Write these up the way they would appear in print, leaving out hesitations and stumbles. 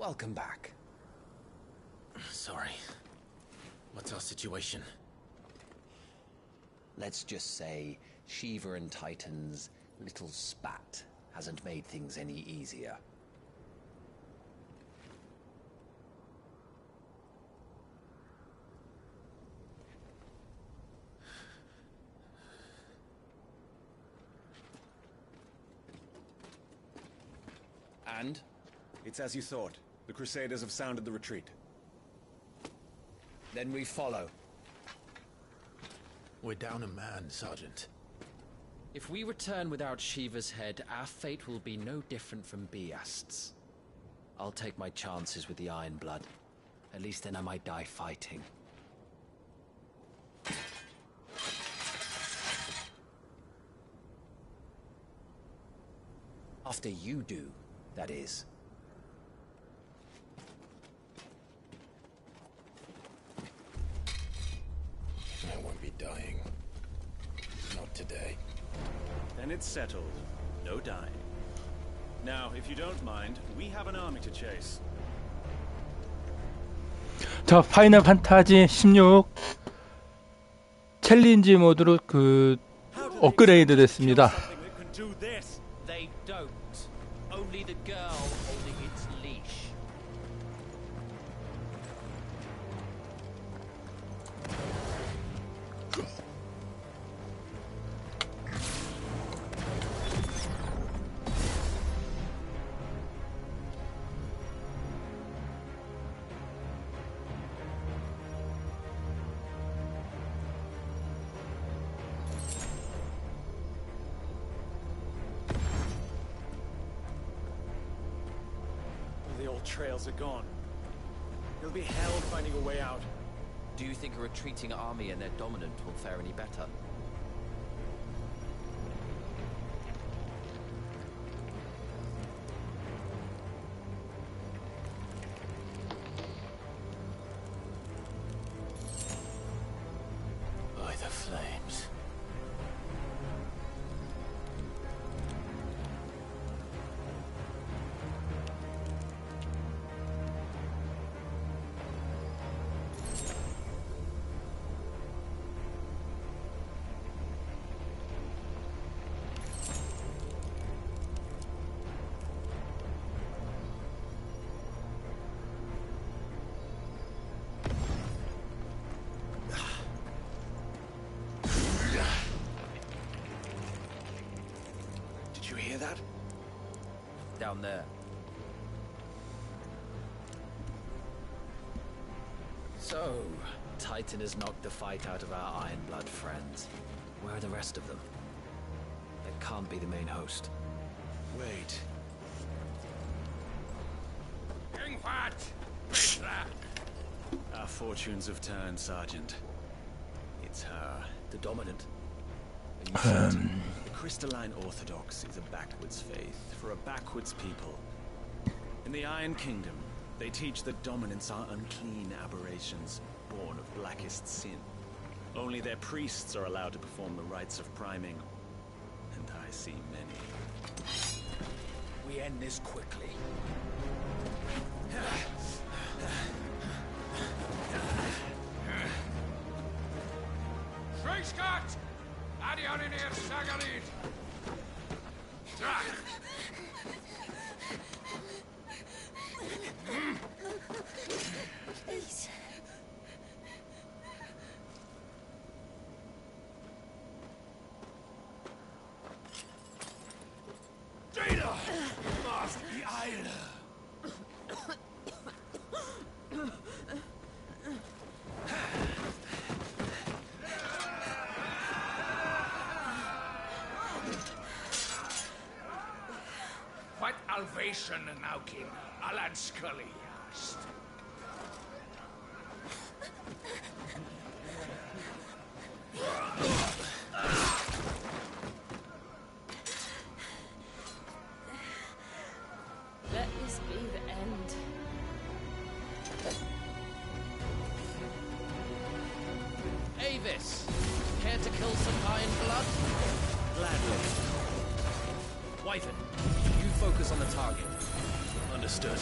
Welcome back. Sorry. What's our situation? Let's just say Shiva and Titan's little spat hasn't made things any easier. And? It's as you thought. The Crusaders have sounded the retreat. Then we follow. We're down a man, Sergeant. If we return without Shiva's head, our fate will be no different from Biast's. I'll take my chances with the Iron Blood. At least then I might die fighting. After you do, that is. I won't be dying. Not today. Then it's settled. No dying. Now, if you don't mind, we have an army to chase. 자, 파이널 판타지 16 챌린지 모드로 그 업그레이드 됐습니다. They don't. Only the girl holding its leash. The old trails are gone. It'll be hell finding a way out. Do you think a retreating army and their dominant will fare any better? By the flames. Did you hear that? Down there. So, Titan has knocked the fight out of our Iron Blood friends. Where are the rest of them? That can't be the main host. Wait. Our fortunes have turned, Sergeant. It's her. The dominant. Are you certain? The Crystalline Orthodox is a backwards faith for a backwards people. In the Iron Kingdom, they teach that dominants are unclean aberrations, born of blackest sin. Only their priests are allowed to perform the rites of priming. And I see many. We end this quickly. Scott! Adion in here, Sagarid! Please. Data! Mask the Isle! What Alvation now, King? Alan Scully asked. Let this be the end. Avis, care to kill some Iron Blood? Gladly. Wyvern, you focus on the target. Understood.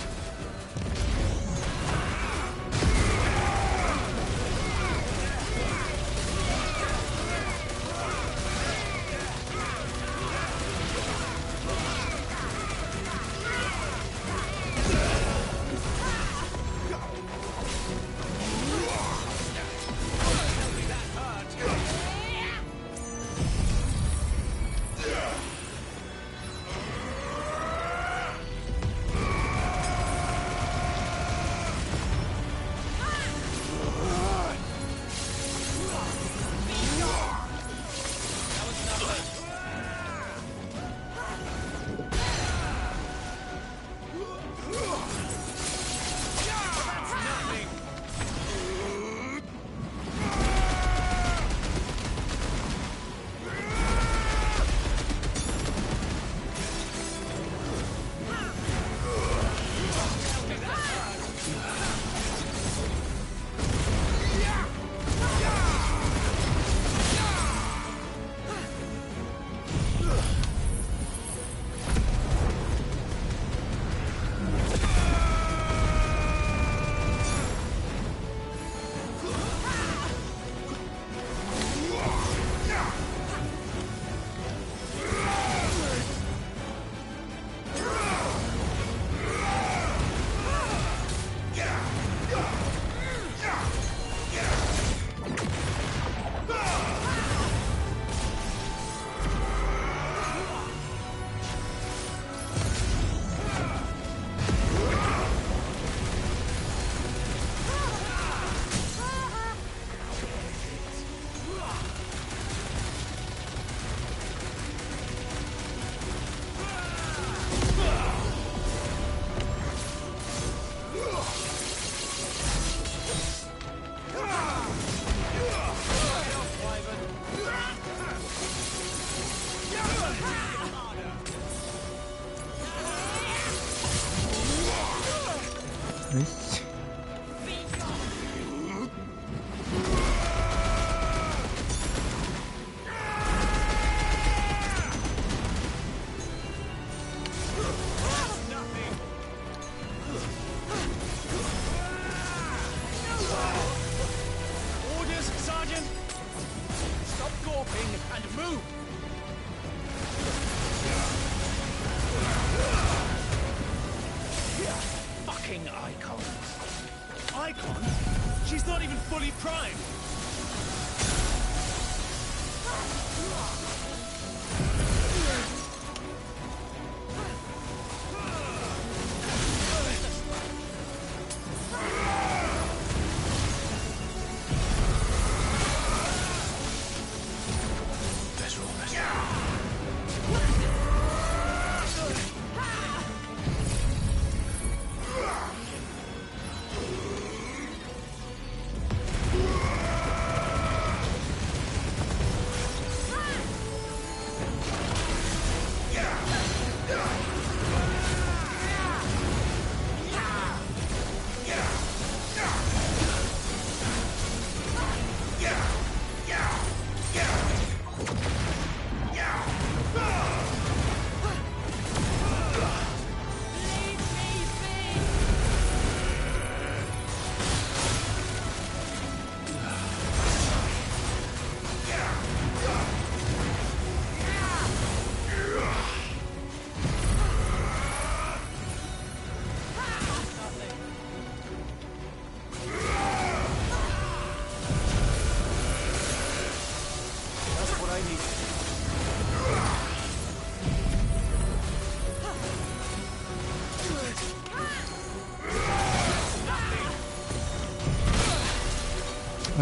Move! Fucking icons. Icon? She's not even fully primed!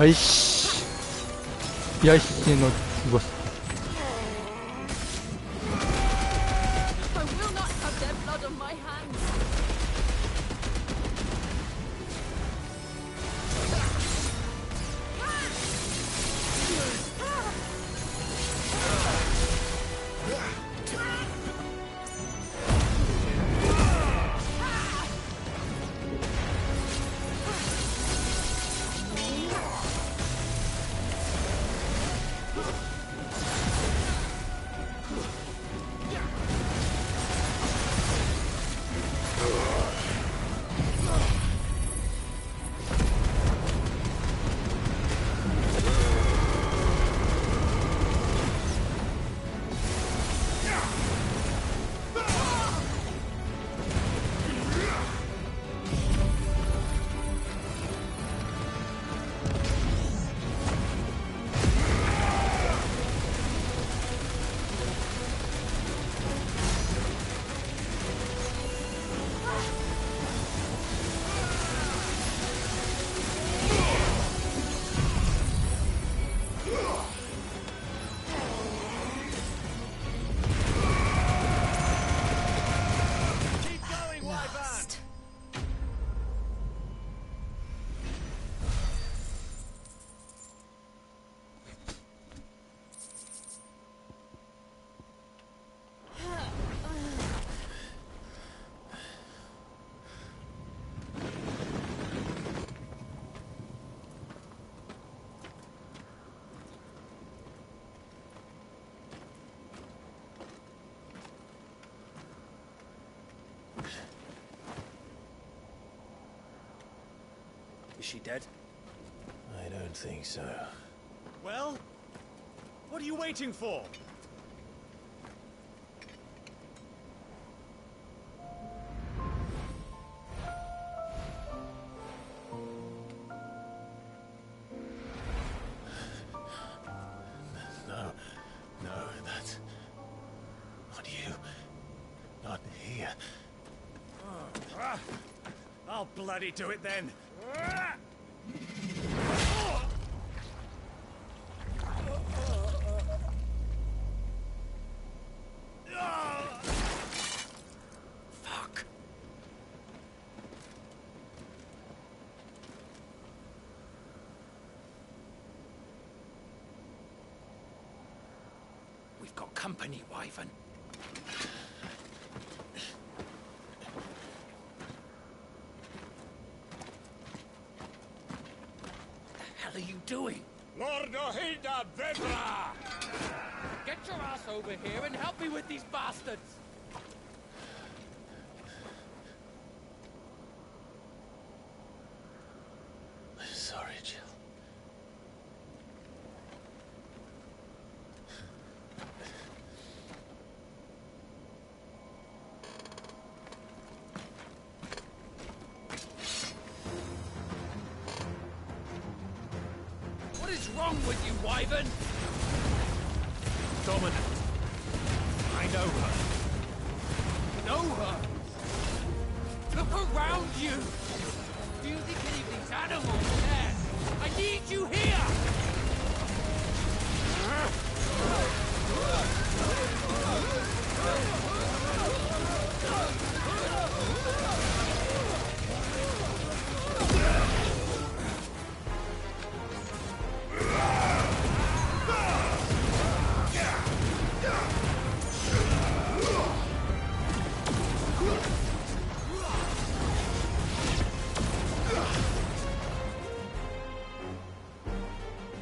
아이씨. 야이씨, 너 죽었어. I will not have their blood on my hands. Is she dead? I don't think so. Well, what are you waiting for? No, that's not you. Not here. I'll bloody do it then. Fuck. We've got company, Wyvern. What are you doing? Lord Ohilda Vedra! Get your ass over here and help me with these bastards! Sorry, Jill. wrong with you, Wyvern? Dominant. I know her. Know her? Look around you! Do you think any of these animals care? I need you here!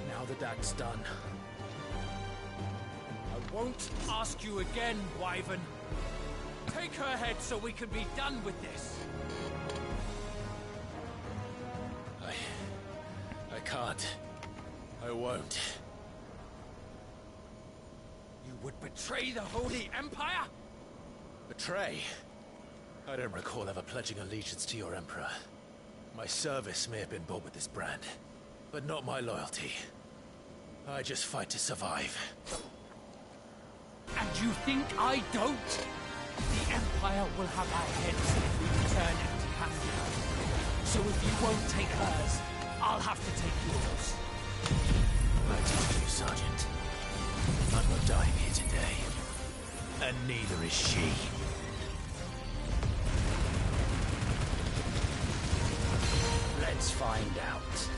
Now that that's done, I won't ask you again, Wyvern. Take her head so we can be done with this. I can't. I won't. You would betray the Holy Empire? Betray? I don't recall ever pledging allegiance to your Emperor. My service may have been bought with this brand, but not my loyalty. I just fight to survive. And you think I don't? The Empire will have our heads if we return empty-handed. So if you won't take hers, I'll have to take yours. I told you, Sergeant. I'm not dying here today. And neither is she. Let's find out.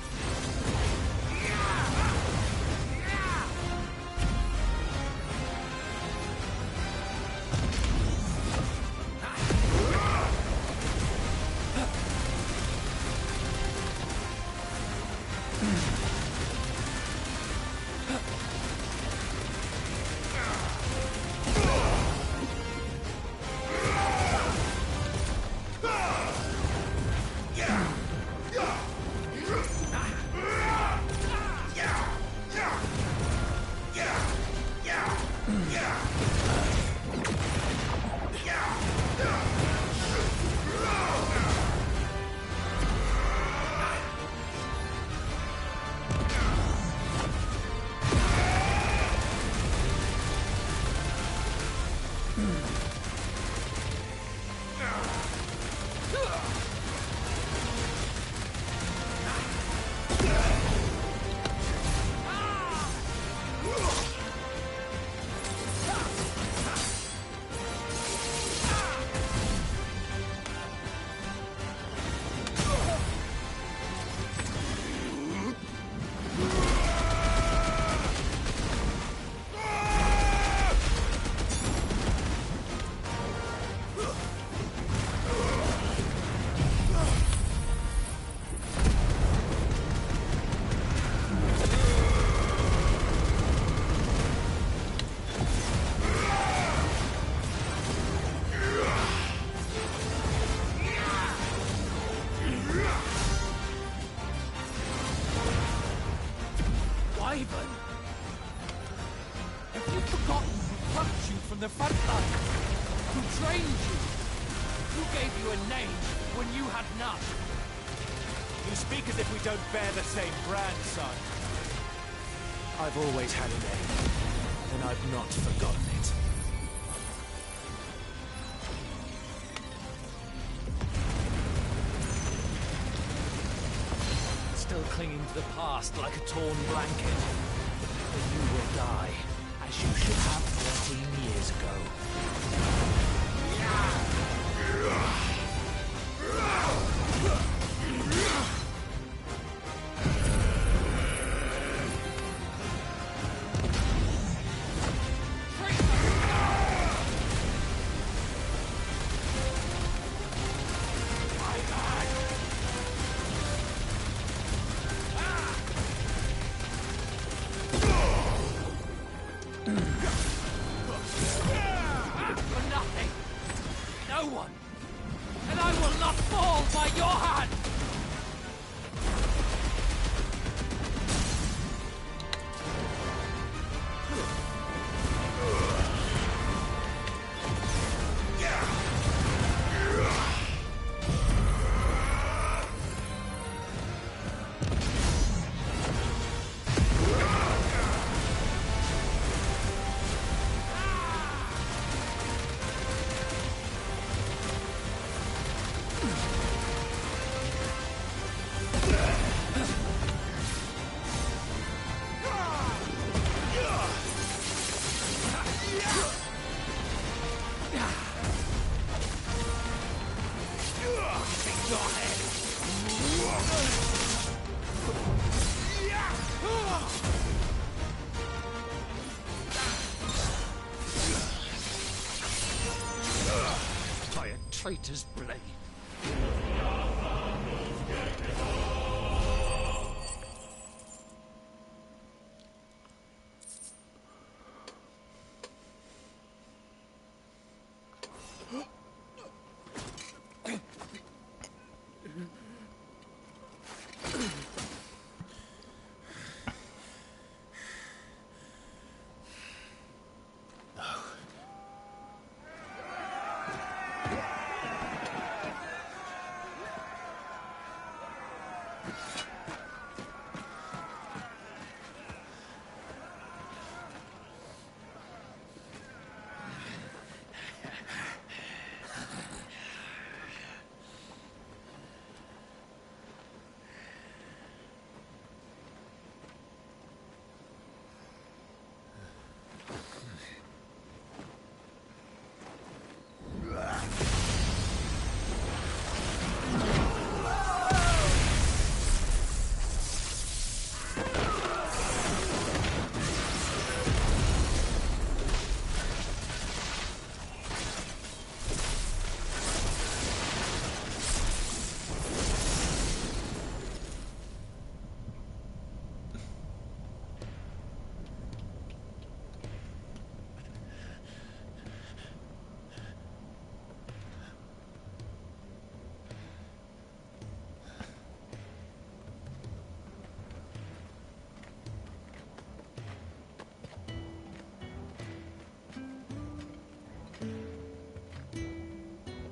The front line. Who trained you? Who gave you a name when you had none? You speak as if we don't bear the same brand, son. I've always had a name, and I've not forgotten it. Still clinging to the past like a torn blanket. But you will die, as you should have 14 years ago. For nothing. No one. And I will not fall by your hand. traitor's blade.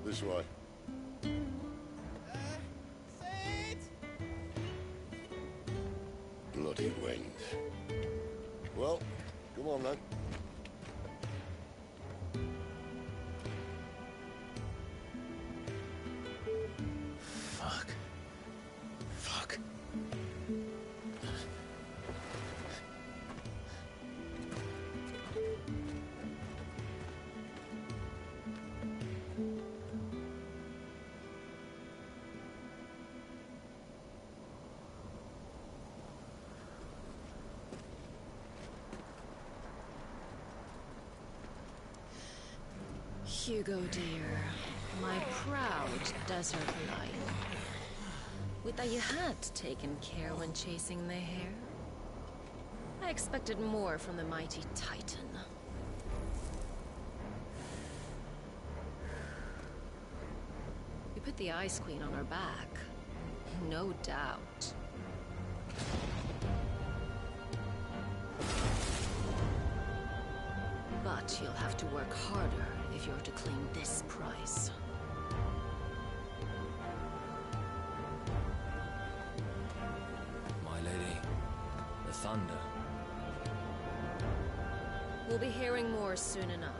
This way. Bloody wind. Well, come on then. Fuck. Fuck. Hugo, dear, my proud desert lion. Would that you had taken care when chasing the hare? I expected more from the mighty Titan. You put the Ice Queen on her back, no doubt. But you'll have to work harder if you're to claim this prize. My lady, the thunder. We'll be hearing more soon enough.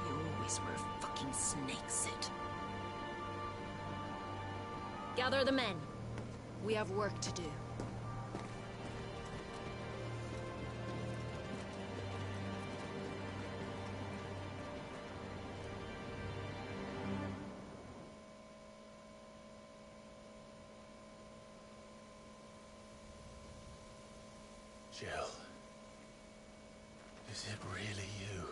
You always were a fucking snake, Sid. Gather the men. We have work to do. Jill. Is it really you?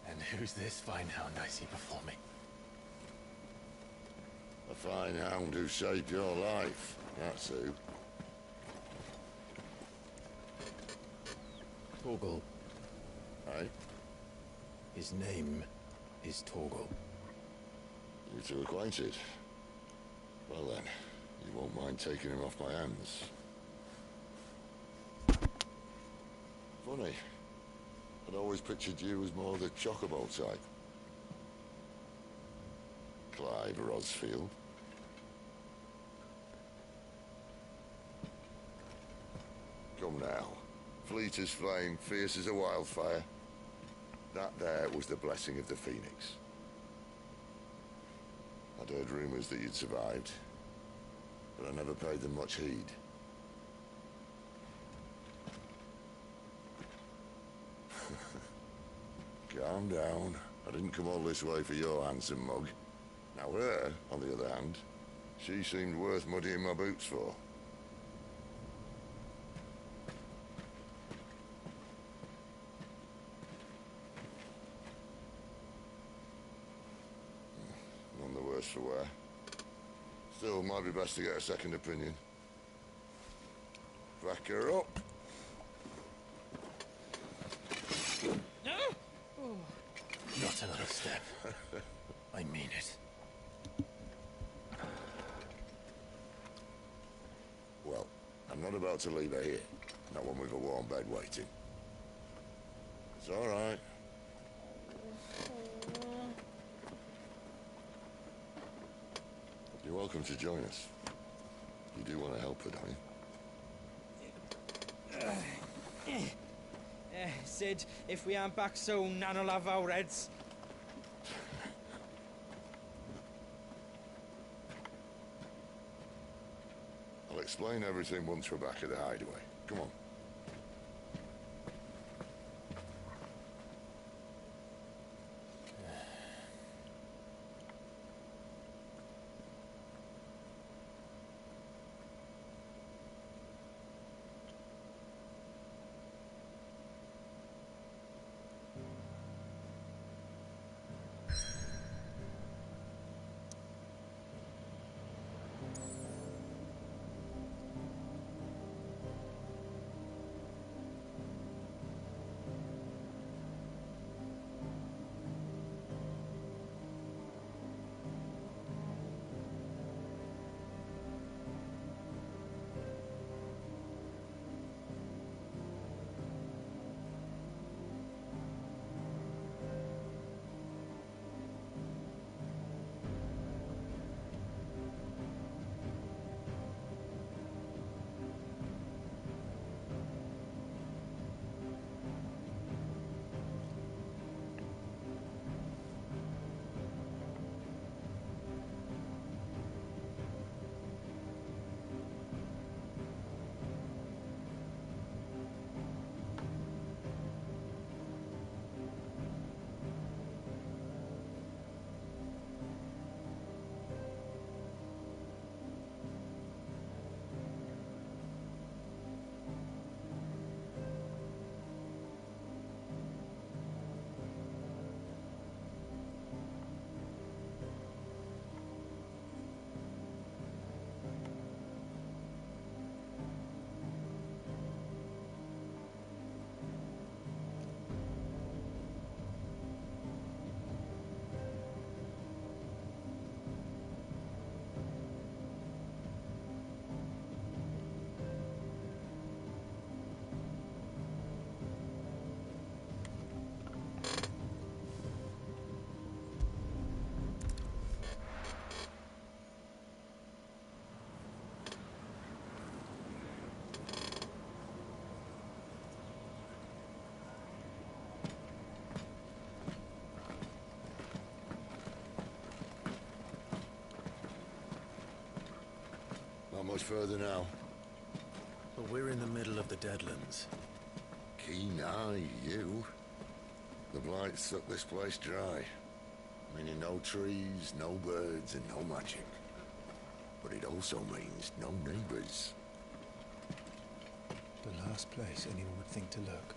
And who's this fine hound I see before me? A fine hound who saved your life, that's who. Torgal. Hey? His name is Torgal. You two acquainted? Well then, you won't mind taking him off my hands. Funny. I'd always pictured you as more the chocobo type. Clive Rosfield. Come now. Fleet as flame, fierce as a wildfire. That there was the blessing of the Phoenix. I'd heard rumors that you'd survived, but I never paid them much heed. Calm down. I didn't come all this way for your handsome mug. Now her, on the other hand, she seemed worth muddying my boots for. None the worse for wear. Still, might be best to get a second opinion. Back her up. Not another step. I mean it. Well, I'm not about to leave her here. Not one with a warm bed waiting. It's all right. You're welcome to join us. You do want to help her, don't you? Sid, if we aren't back soon, Nan will have our heads. I'll explain everything once we're back at the hideaway. Come on. Not much further now. But we're in the middle of the Deadlands. Keen eye, you. The blight sucked this place dry. Meaning no trees, no birds, and no magic. But it also means no neighbors. The last place anyone would think to look.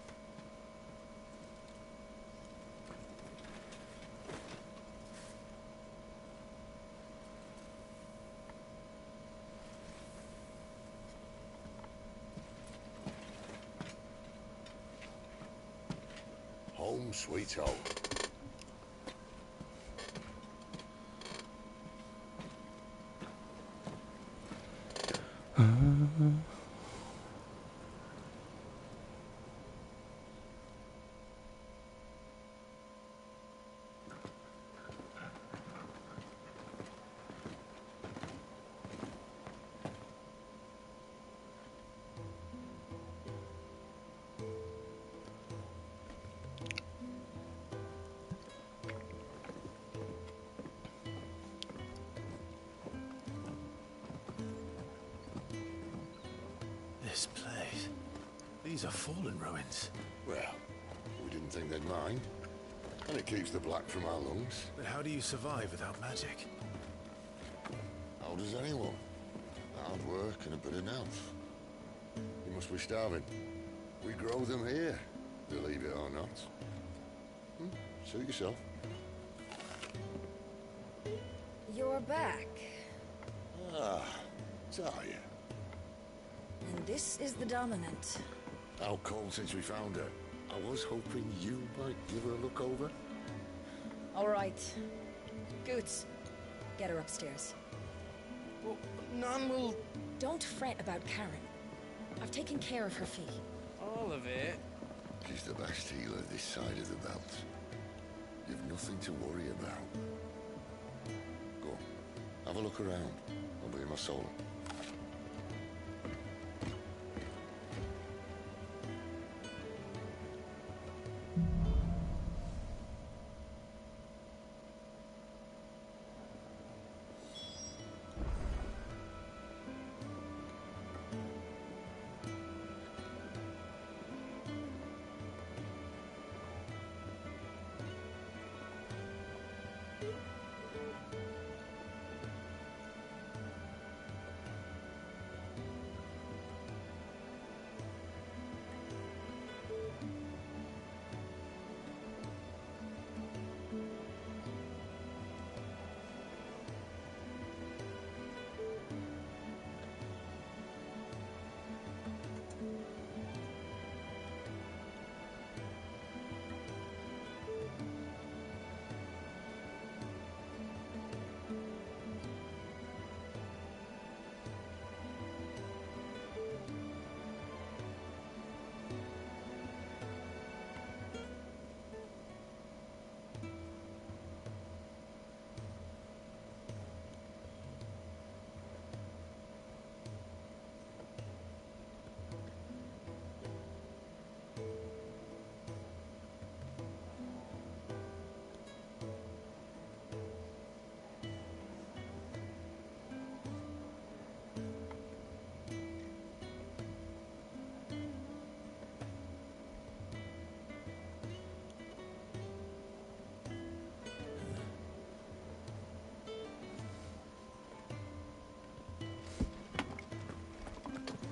Home sweet home. This place. These are fallen ruins. Well, we didn't think they'd mind. And it keeps the black from our lungs. But how do you survive without magic? How does anyone? Hard work and a bit of health. You must be starving. We grow them here, believe it or not. Suit yourself. You're back. Ah, Talia. And this is the Dominant. Out cold since we found her. I was hoping you might give her a look over. All right. Goots, get her upstairs. Well, Nan will... Don't fret about Karen. I've taken care of her fee. All of it? She's the best healer this side of the belt. You've nothing to worry about. Go on, have a look around. I'll be in my solo.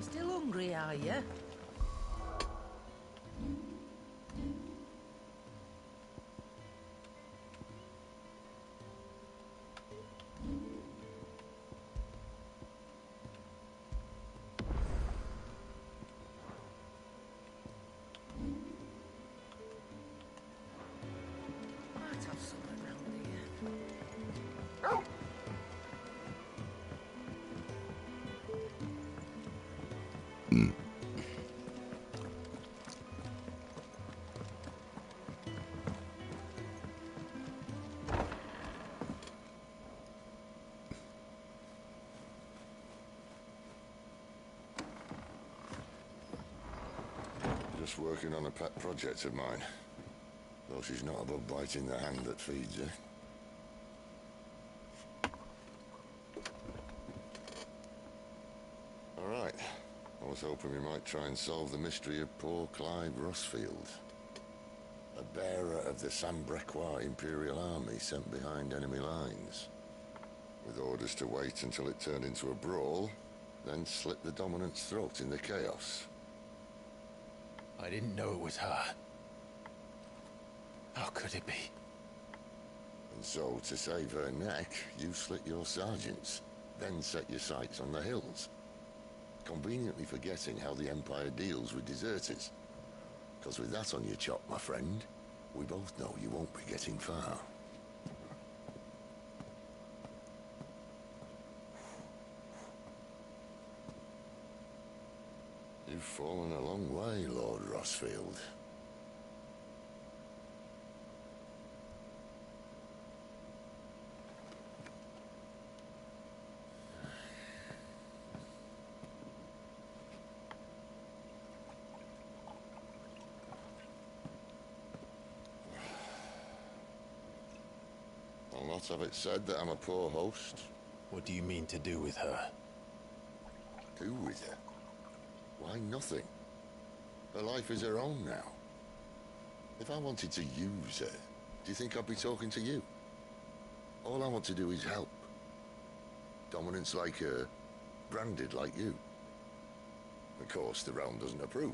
Still hungry, are you? Might have something round here. Just working on a pet project of mine. Though she's not above biting the hand that feeds her. Alright. I was hoping we might try and solve the mystery of poor Clive Rossfield. A bearer of the Sambrequois Imperial Army sent behind enemy lines. With orders to wait until it turned into a brawl, then slit the Dominant's throat in the chaos. I didn't know it was her. How could it be? And so, to save her neck, you slit your sergeants, then set your sights on the hills. Conveniently forgetting how the Empire deals with deserters. Because with that on your chop, my friend, we both know you won't be getting far. You've fallen a long way, Lord Rossfield. I'll not have it said that I'm a poor host. What do you mean to do with her? Do with her? Why, nothing. Her life is her own now. If I wanted to use her, Do you think I'd be talking to you? All I want to do is help. Dominants like her, branded like you. Of course, the realm doesn't approve,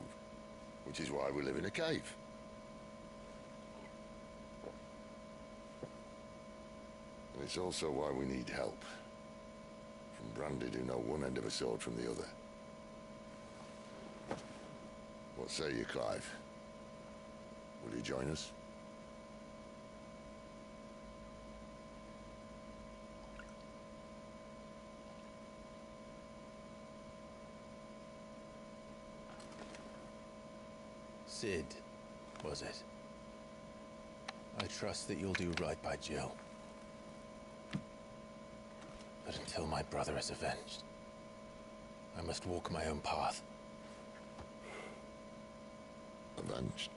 which is why we live in a cave. And it's also why we need help. From branded who know one end of a sword from the other. What say you, Clive? Will you join us? Sid, was it? I trust that you'll do right by Jill. But until my brother is avenged, I must walk my own path. Avenged?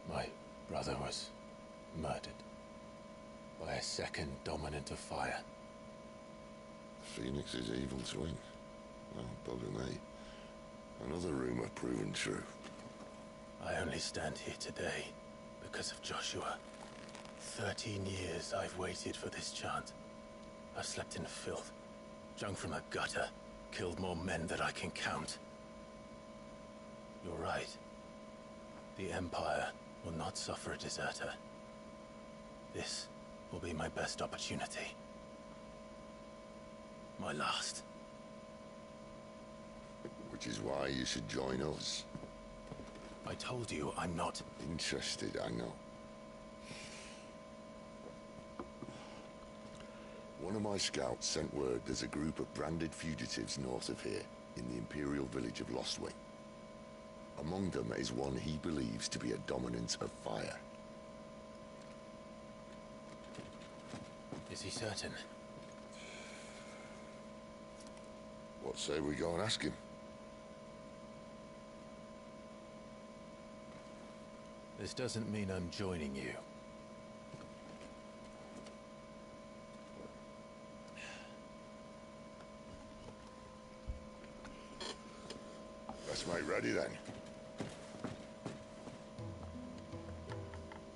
My brother was murdered by a second dominant of fire. Phoenix's evil twin. Well, bugger me. Another rumor proven true. I only stand here today because of Joshua. 13 years I've waited for this chance. I've slept in filth, drunk from a gutter, killed more men than I can count. You're right. The Empire will not suffer a deserter. This will be my best opportunity. My last. Which is why you should join us. I told you I'm not interested, I know. One of my scouts sent word there's a group of branded fugitives north of here, in the Imperial village of Lostwing. Among them is one he believes to be a dominant of fire. Is he certain? What say we go and ask him? This doesn't mean I'm joining you. Let's make ready then.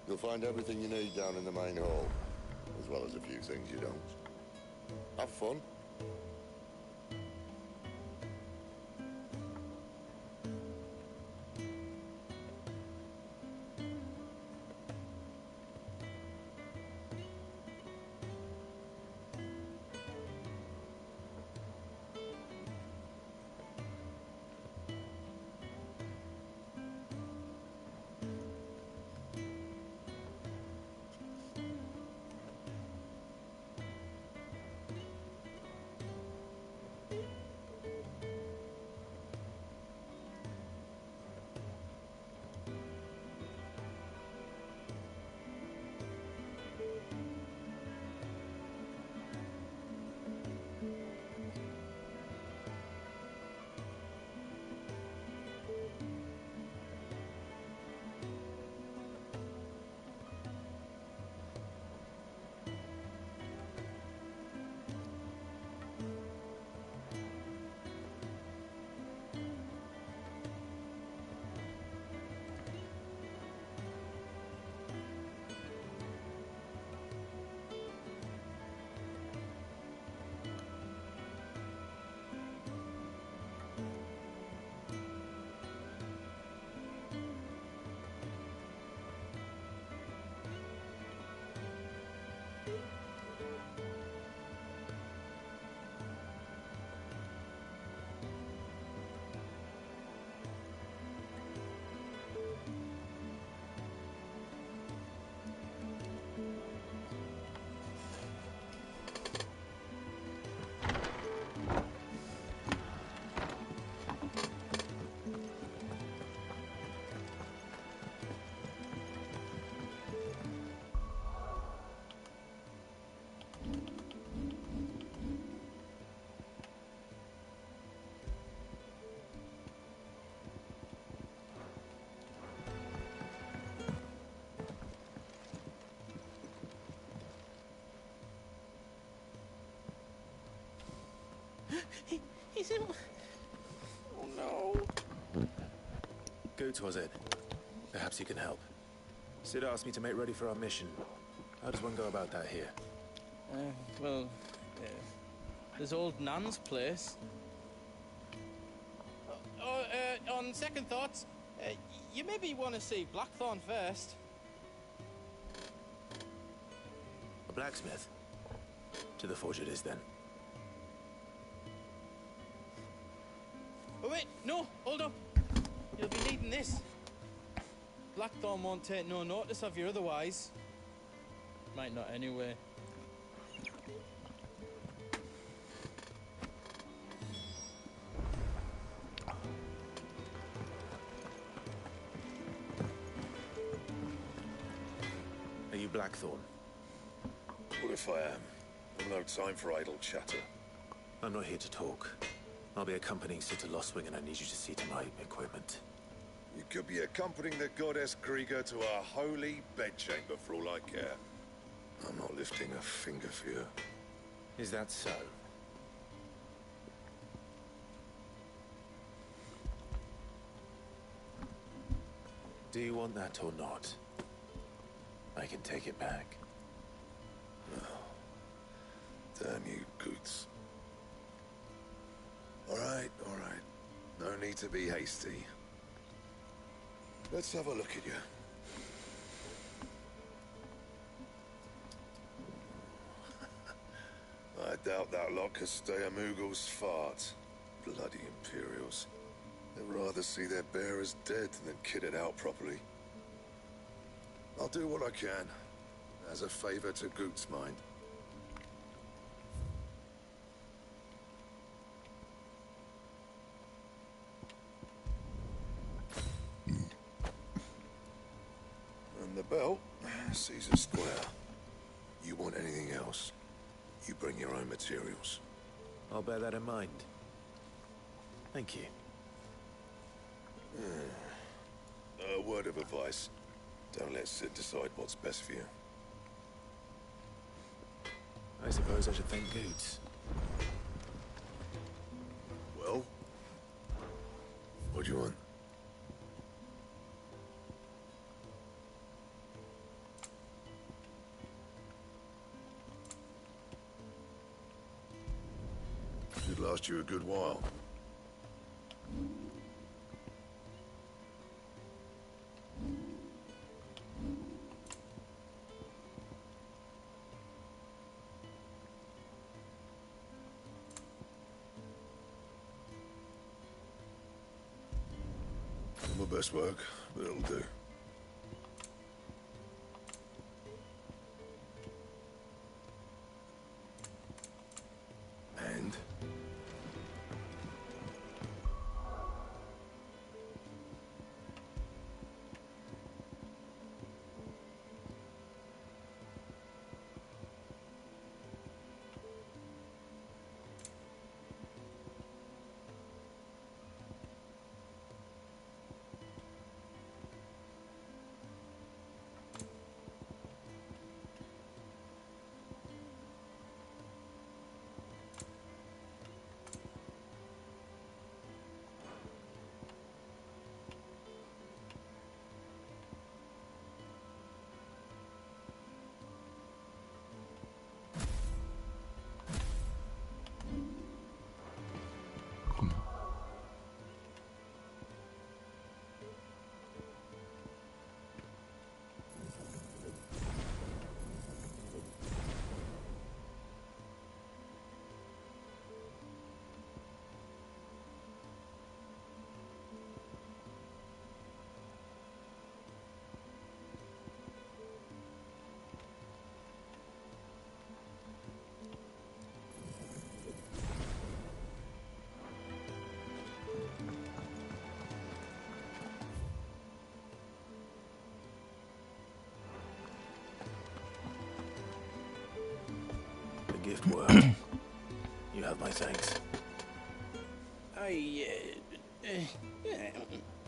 You'll find everything you need down in the main hall, as well as a few things you don't. Have fun. He's in... Oh no. Goot was it? Perhaps you can help. Sid asked me to make ready for our mission. How does one go about that here? Well, there's old Nan's place. On second thoughts, you maybe want to see Blackthorn first. A blacksmith? To the forge it is, then. Oh wait, no, hold up. You'll be needing this. Blackthorn won't take no notice of you otherwise. Might not anyway. Are you Blackthorn? What if I am? I've no time for idle chatter. I'm not here to talk. I'll be accompanying Sid to Lost Wing, and I need you to see to my equipment. You could be accompanying the goddess Krieger to our holy bedchamber for all I care. I'm not lifting a finger for you. Is that so? Do you want that or not? I can take it back. Damn you, Goots. All right. No need to be hasty. Let's have a look at you. I doubt that lot could stay a Moogle's fart. Bloody Imperials. They'd rather see their bearers dead than kitted out properly. I'll do what I can, as a favor to Goot's mind. And the belt, Caesar Square. You want anything else, you bring your own materials. I'll bear that in mind. Thank you. A word of advice. Don't let Sid decide what's best for you. I suppose I should thank Goots. Well? What do you want? Should last you a good while. Not my best work, but it'll do. And? Gift work. You have my thanks.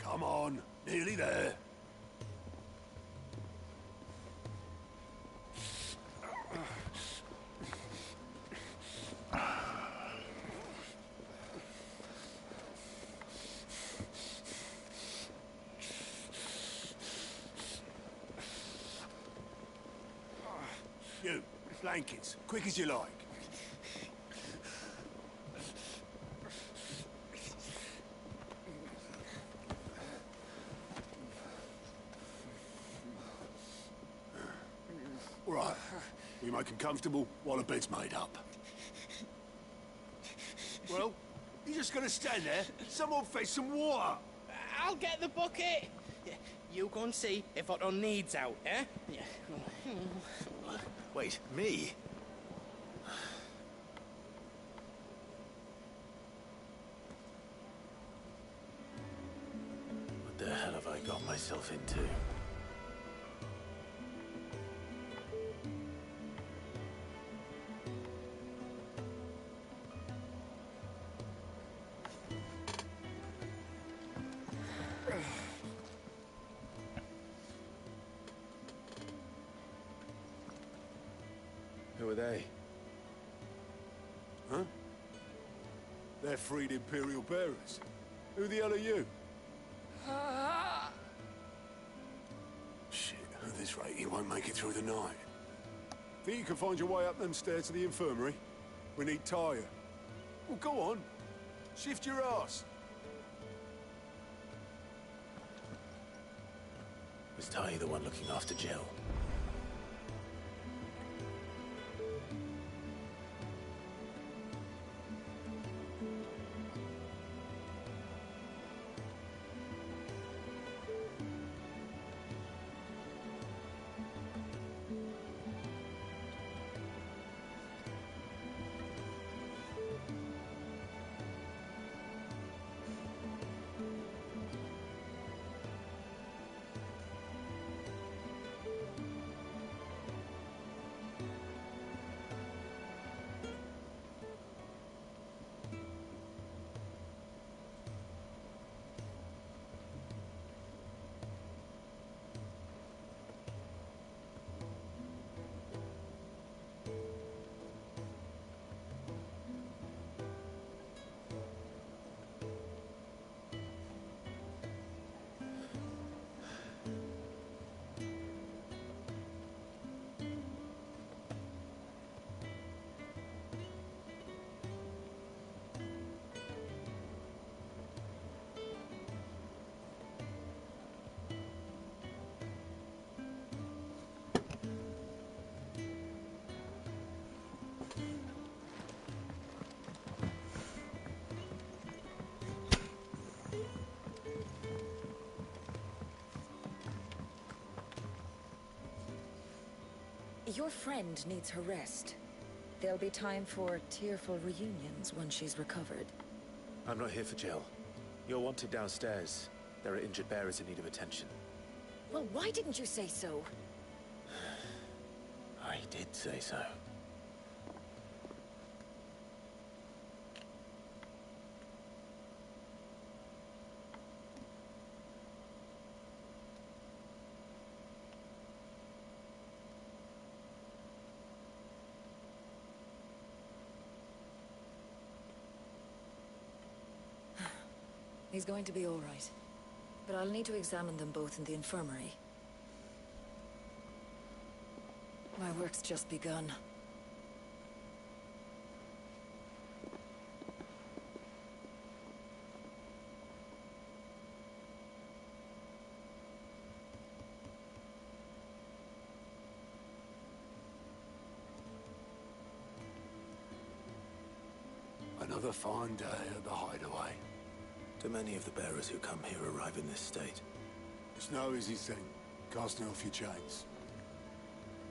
Come on, nearly there. blankets, quick as you like. Right, we make them comfortable while the bed's made up. Well, you just gonna stand there? Someone fetch some water. I'll get the bucket. You go and see if Otto needs out, eh? Wait, me? What the hell have I got myself into? Who are they? Huh? They're freed Imperial bearers. Who the hell are you? Shit, at this rate, you won't make it through the night. Think you can find your way up them stairs to the infirmary? We need Tyre. Well, go on. Shift your ass. Was Ty the one looking after Jill? Your friend needs her rest. There'll be time for tearful reunions once she's recovered. I'm not here for Jill. You're wanted downstairs. There are injured bearers in need of attention. Well, why didn't you say so? I did say so. He's going to be all right. But I'll need to examine them both in the infirmary. My work's just begun. Another fine day at the hideaway. Do many of the bearers who come here arrive in this state? It's no easy thing, casting off your chains.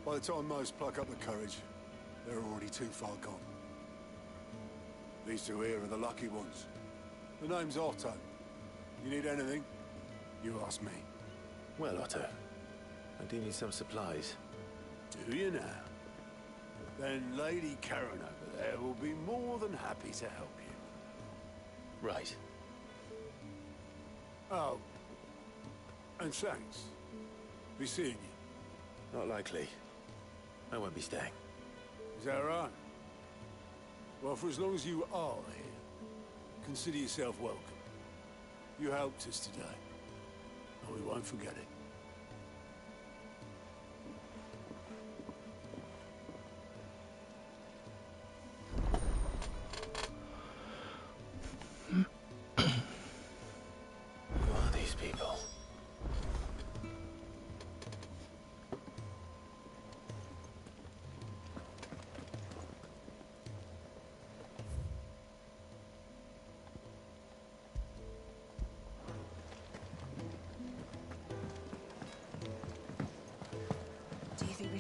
By the time most pluck up the courage, they're already too far gone. These two here are the lucky ones. The name's Otto. You need anything, you ask me. Well, Otto, I do need some supplies. Do you now? Then Lady Karen over there will be more than happy to help you. Right. Oh, and thanks. Be seeing you. Not likely. I won't be staying. Is that right? Well, for as long as you are here, consider yourself welcome. You helped us today, and we won't forget it.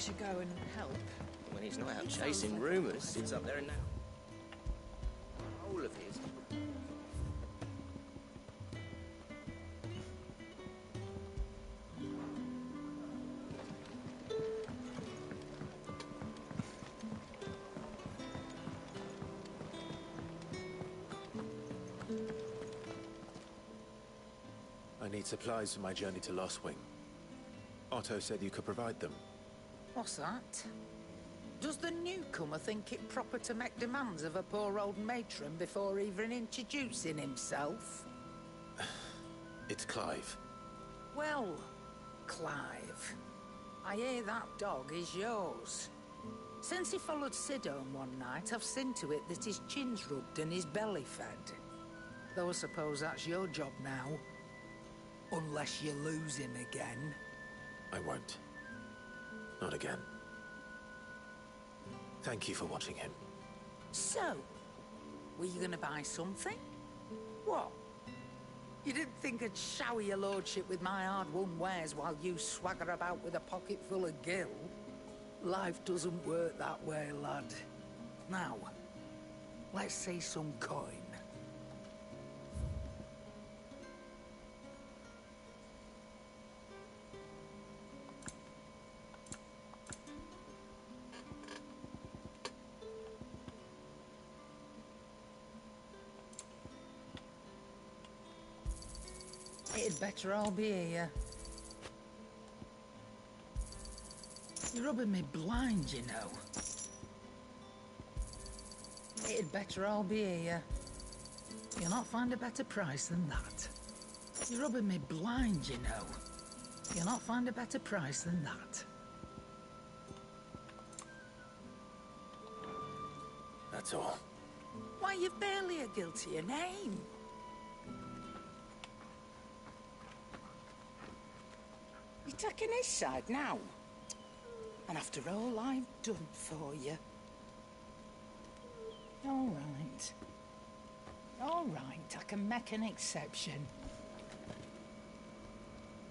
should go and help. When he's not out chasing rumours, sits up there and now. All of his. I need supplies for my journey to Lost Wing. Otto said you could provide them. What's that? Does the newcomer think it proper to make demands of a poor old matron before even introducing himself? It's Clive. Well, Clive, I hear that dog is yours. Since he followed Sid home one night, I've seen to it that his chin's rubbed and his belly fed. Though I suppose that's your job now. Unless you lose him again. I won't. Not again. Thank you for watching him. So, were you gonna buy something? What? You didn't think I'd shower your lordship with my hard-won wares while you swagger about with a pocket full of gil? Life doesn't work that way, lad. Now, let's see some coin. It'd better all be here. You're rubbing me blind, you know. It'd better all be here. You'll not find a better price than that. You're rubbing me blind, you know. You'll not find a better price than that. That's all. Why, you've barely a guilty name. You're taking his side now. And after all I've done for you. All right. All right, I can make an exception.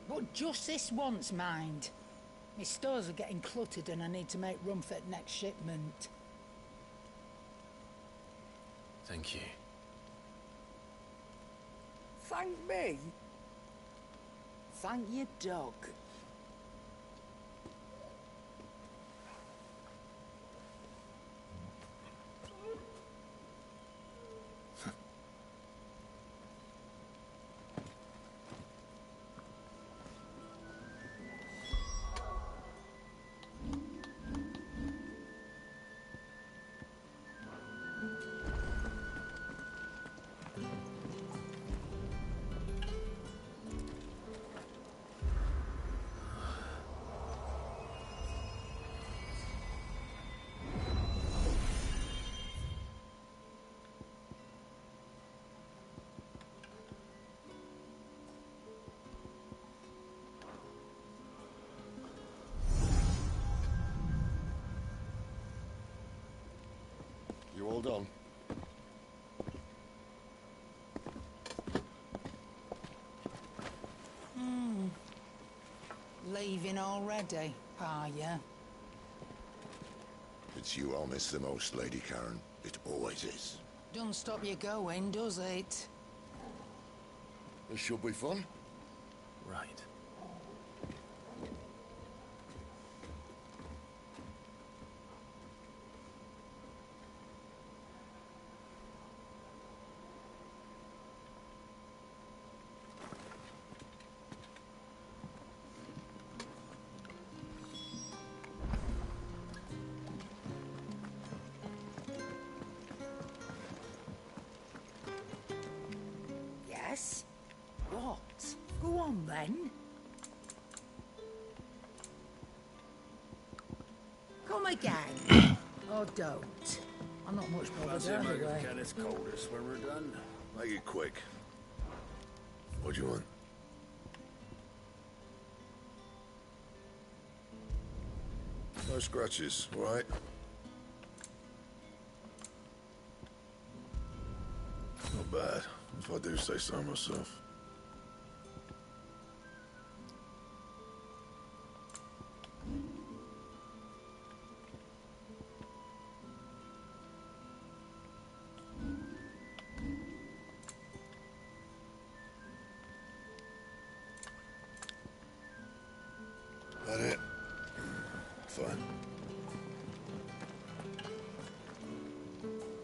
But just this once, mind. My stores are getting cluttered and I need to make room for the next shipment. Thank you. Thank me? Thank your dog. You all done? Leaving already, are ya? It's you I'll miss the most, Lady Karen. It always is. Don't stop you going, does it? This should be fun. Right. Yes? What? Go on then. Come again. Or don't. I'm not much bothered anyway. It's coldest when we're done. Make it quick. What do you want? No scratches, all right? Not bad, if I do say so myself.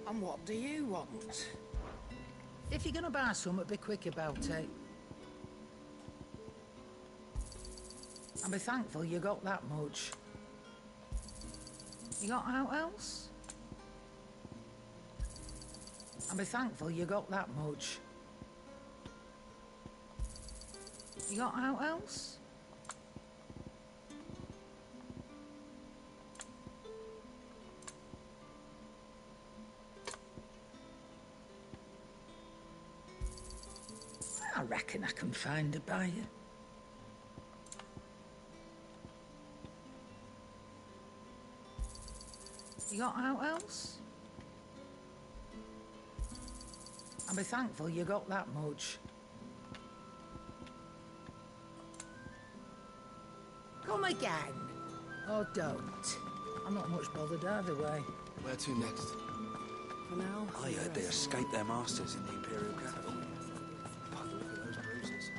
And what do you want? If you're gonna buy something, be quick about it. And be thankful you got that much. You got out else? And be thankful you got that much. You got out else? I reckon I can find a buyer. You got out else? And be thankful you got that much. Come again. Or don't. I'm not much bothered either way. Where to next? For now, I heard they escaped their masters in the Imperial capital. But look at those bruises.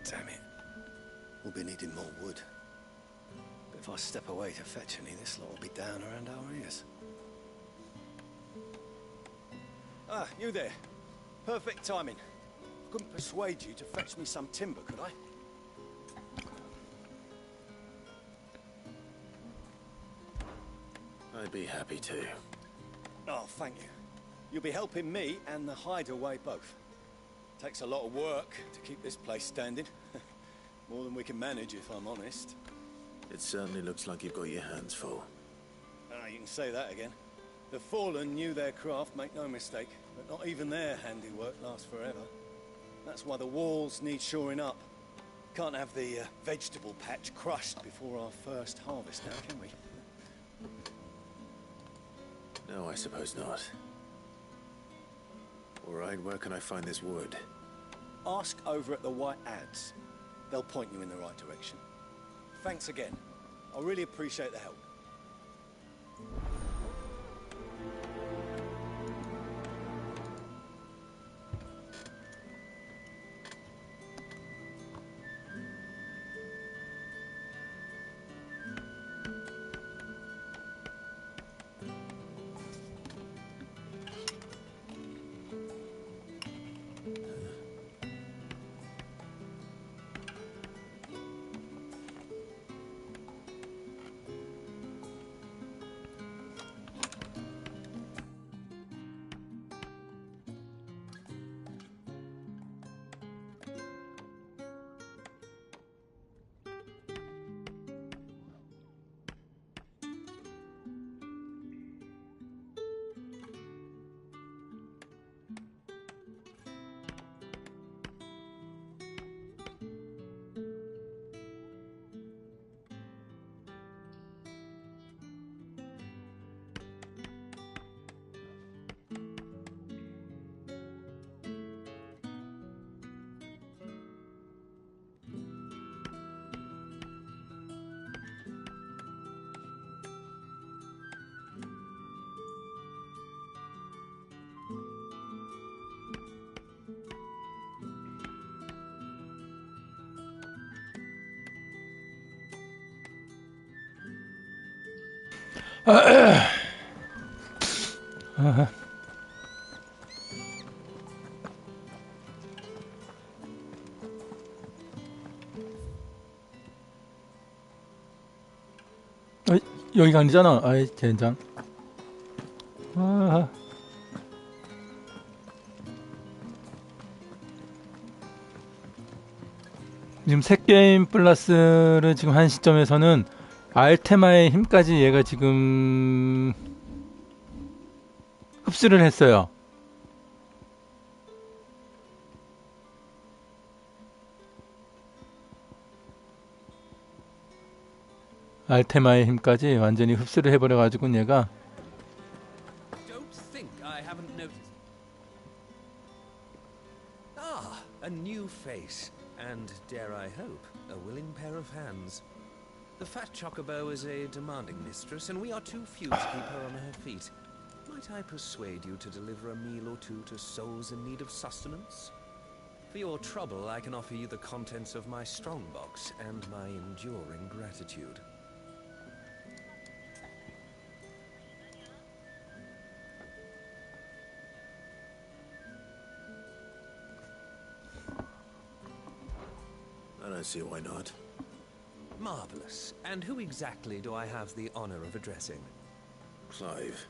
Damn it. We'll be needing more wood. But if I step away to fetch any, this lot will be down around our ears. Ah, you there. Perfect timing. I couldn't persuade you to fetch me some timber, could I? I'd be happy to. Oh, thank you. You'll be helping me and the hideaway both. Takes a lot of work to keep this place standing. More than we can manage, if I'm honest. It certainly looks like you've got your hands full. Ah, you can say that again. The Fallen knew their craft, make no mistake, but not even their handiwork lasts forever. That's why the walls need shoring up. Can't have the vegetable patch crushed before our first harvest now, can we? No, I suppose not. All right, where can I find this wood? Ask over at the White Ads. They'll point you in the right direction. Thanks again. I really appreciate the help. 여기가 아니잖아. 아이 젠장. 아. 지금 새 게임 플러스를 지금 한 시점에서는 알테마의 힘까지 얘가 지금 흡수를 했어요. 알테마의 힘까지 완전히 흡수를 해버려가지고 얘가 Don't think I haven't noticed. Ah, a new face, and dare I hope, a willing pair of hands. The fat chocobo is a demanding mistress, and we are too few to keep her on her feet. Might I persuade you to deliver a meal or two to souls in need of sustenance? For your trouble, I can offer you the contents of my strongbox and my enduring gratitude. I see why not. Marvelous. And who exactly do I have the honor of addressing? Clive.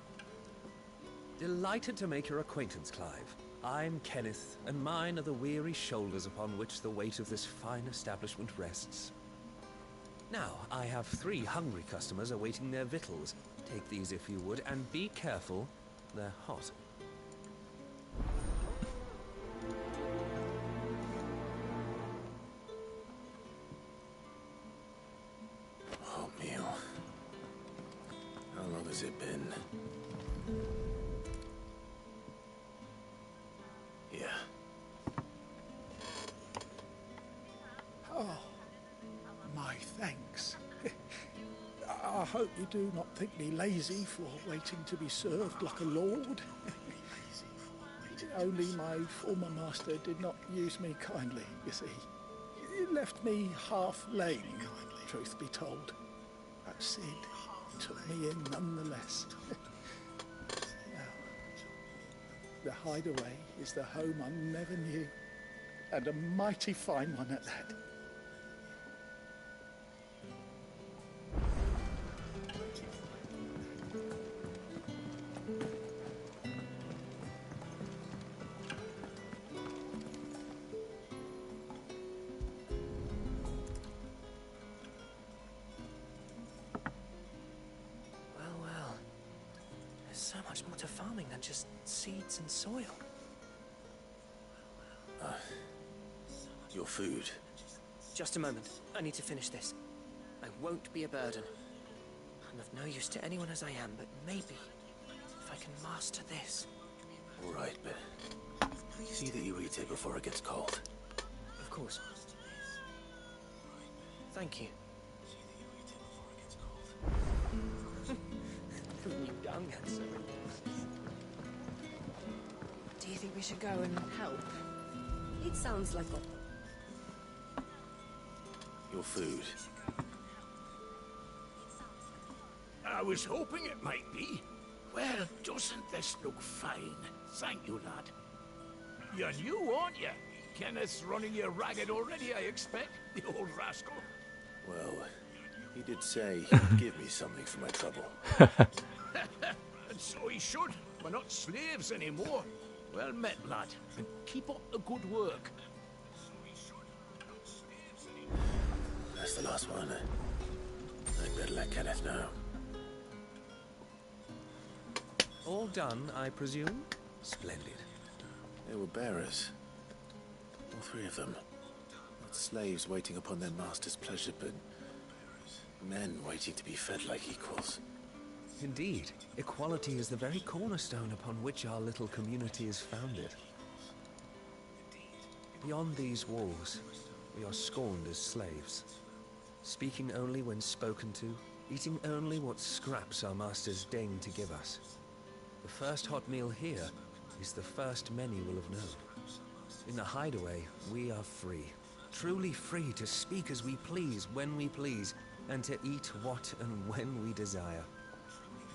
Delighted to make your acquaintance, Clive. I'm Kenneth, and mine are the weary shoulders upon which the weight of this fine establishment rests. Now, I have 3 hungry customers awaiting their victuals. Take these if you would, and be careful, they're hot. Hot meal. How long has it been? Yeah. Oh, my thanks. I hope you do not think me lazy for waiting to be served like a lord. Only my former master did not use me kindly, you see. He left me half lame, truth be told. But Sid took me in nonetheless. Now, the hideaway is the home I never knew, and a mighty fine one at that. So much more to farming than just seeds and soil. Your food. Just a moment. I need to finish this. I won't be a burden. I'm of no use to anyone as I am, but maybe if I can master this. All right, but see that you eat it before it gets cold. Of course. Thank you. Young and so. Do you think we should go and help? It sounds like Your food. I was hoping it might be. Well, doesn't this look fine? Thank you, lad. You're new, aren't you? Kenneth's running you ragged already, I expect, the old rascal. Well, he did say he'd give me something for my trouble. And so he should. We're not slaves anymore. Well met, lad. And keep up the good work. That's the last one. I'd better let Kenneth know. All done, I presume? Splendid. They were bearers. All 3 of them. Not slaves waiting upon their master's pleasure, but men waiting to be fed like equals. Indeed, equality is the very cornerstone upon which our little community is founded. Beyond these walls, we are scorned as slaves, speaking only when spoken to, eating only what scraps our masters deign to give us. The first hot meal here is the first many will have known. In the hideaway, we are free, truly free to speak as we please, when we please, and to eat what and when we desire.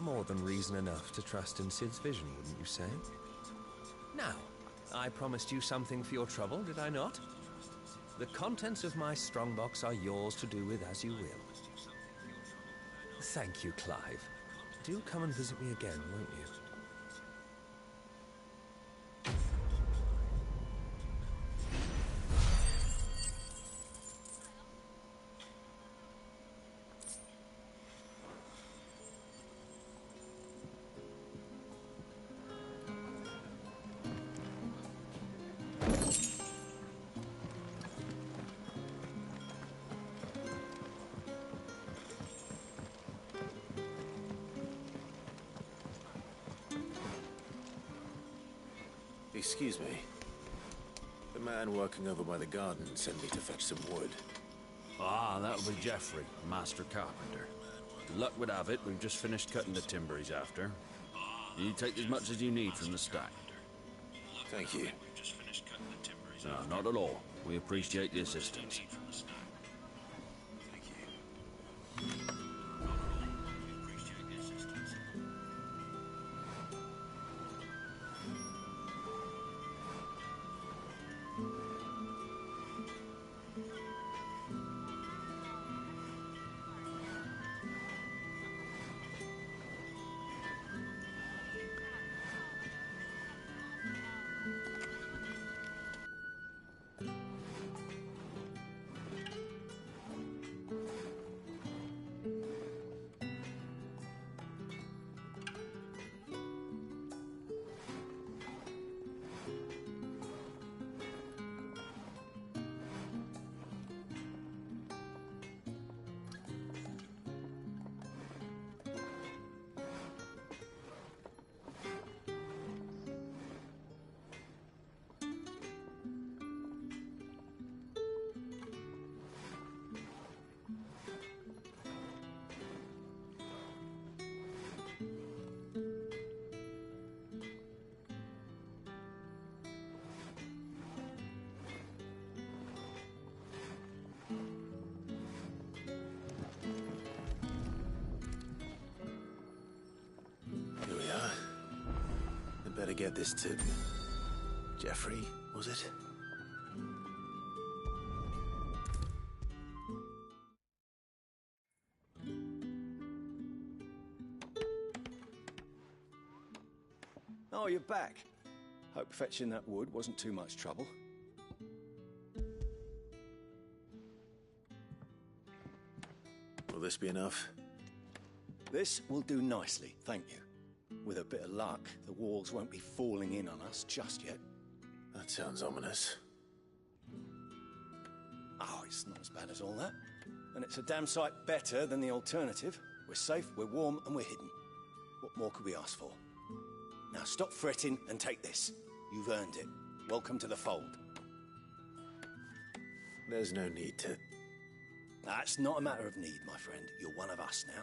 More than reason enough to trust in Sid's vision, wouldn't you say? Now, I promised you something for your trouble, did I not? The contents of my strongbox are yours to do with as you will. Thank you, Clive. Do come and visit me again, won't you? Excuse me. The man working over by the garden sent me to fetch some wood. Ah, that'll be Geoffrey, master carpenter. Luck would have it, we've just finished cutting the timber he's after. You take as much as you need from the stack. Thank you. No, not at all. We appreciate the assistance. Better get this to Jeffrey, was it? Oh, you're back. Hope fetching that wood wasn't too much trouble. Will this be enough? This will do nicely, thank you. With a bit of luck, the walls won't be falling in on us just yet. That sounds ominous. Oh, it's not as bad as all that. And it's a damn sight better than the alternative. We're safe, we're warm, and we're hidden. What more could we ask for? Now stop fretting and take this. You've earned it. Welcome to the fold. There's no need to... That's not a matter of need, my friend. You're one of us now.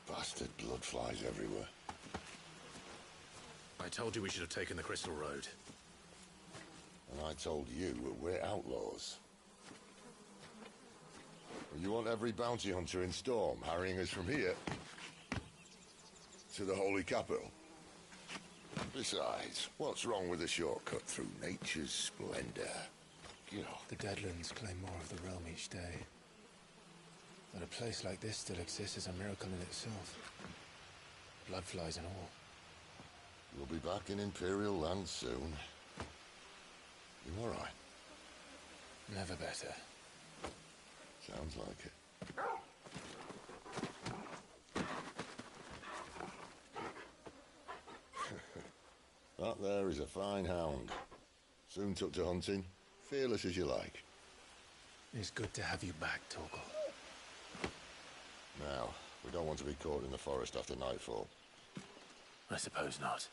Bastard blood flies everywhere. I told you we should have taken the Crystal Road. And I told you we're outlaws. You want every bounty hunter in Storm harrying us from here to the Holy Capital? Besides, what's wrong with a shortcut through nature's splendor? The Deadlands claim more of the realm each day. That a place like this still exists is a miracle in itself. Bloodflies and all. You'll be back in Imperial land soon. You all right? Never better. Sounds like it. That there is a fine hound. Soon took to hunting. Fearless as you like. It's good to have you back, Torgal. Now, we don't want to be caught in the forest after nightfall. I suppose not.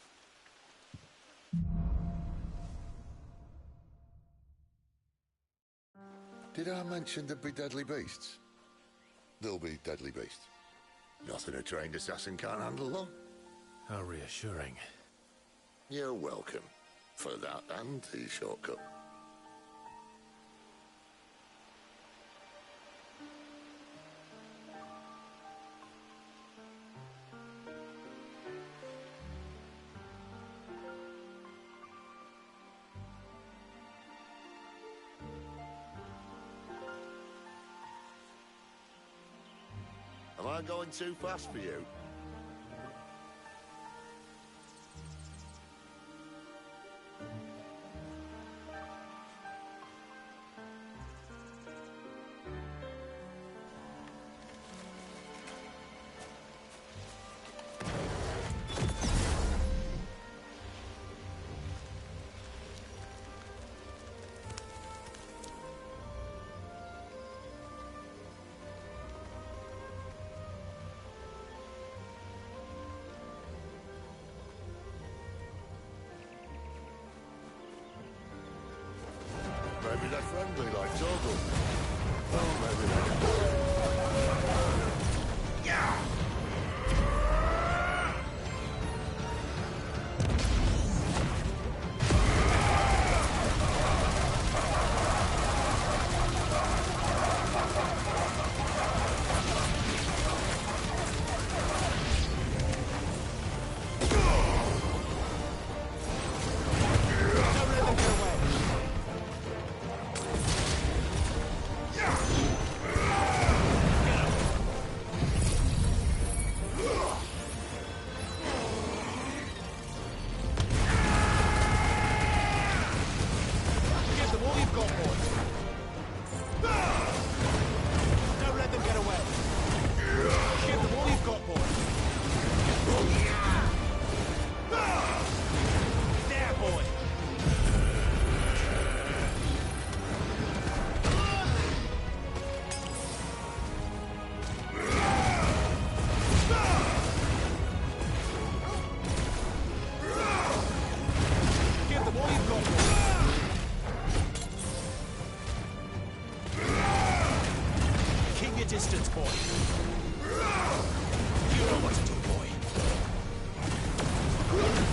Did I mention there'd be deadly beasts? There'll be deadly beasts. Nothing a trained assassin can't handle, though. How reassuring. You're welcome. For that and the shortcut. Am I going too fast for you? Maybe they're friendly like Torgal. Oh, maybe they're... Yeah! distance, boy. You know what to do, boy.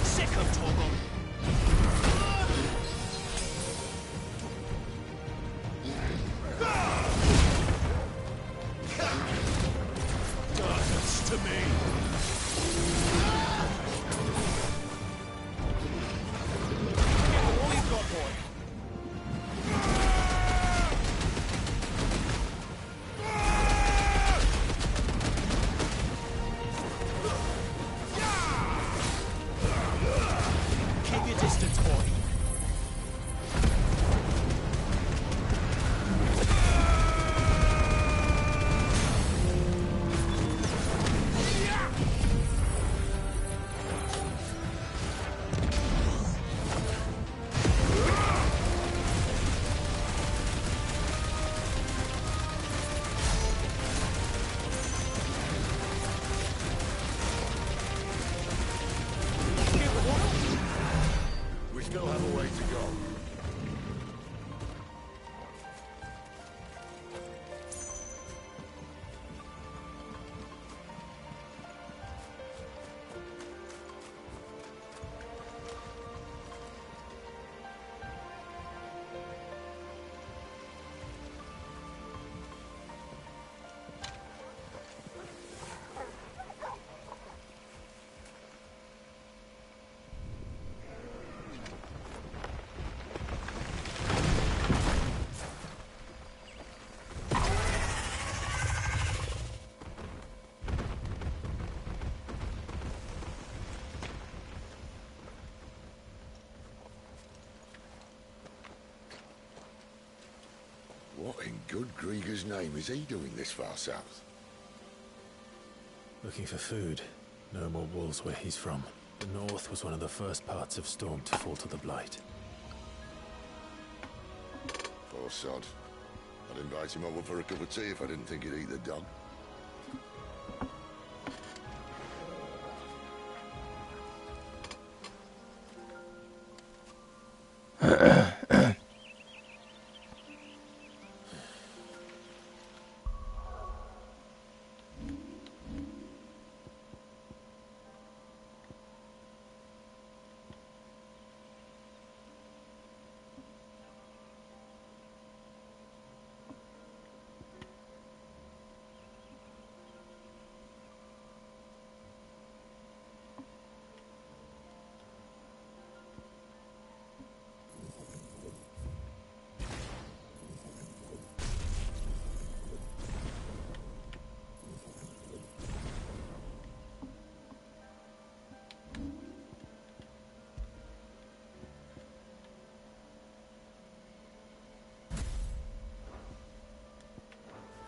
Second toggle. Darkness to me. Get all you've got, boy. Keep your distance, boy. We still have a way to go. What in good Grieger's name is he doing this far south? Looking for food. No more wolves where he's from. The north was one of the first parts of Storm to fall to the Blight. Poor sod. I'd invite him over for a cup of tea if I didn't think he'd eat the dog.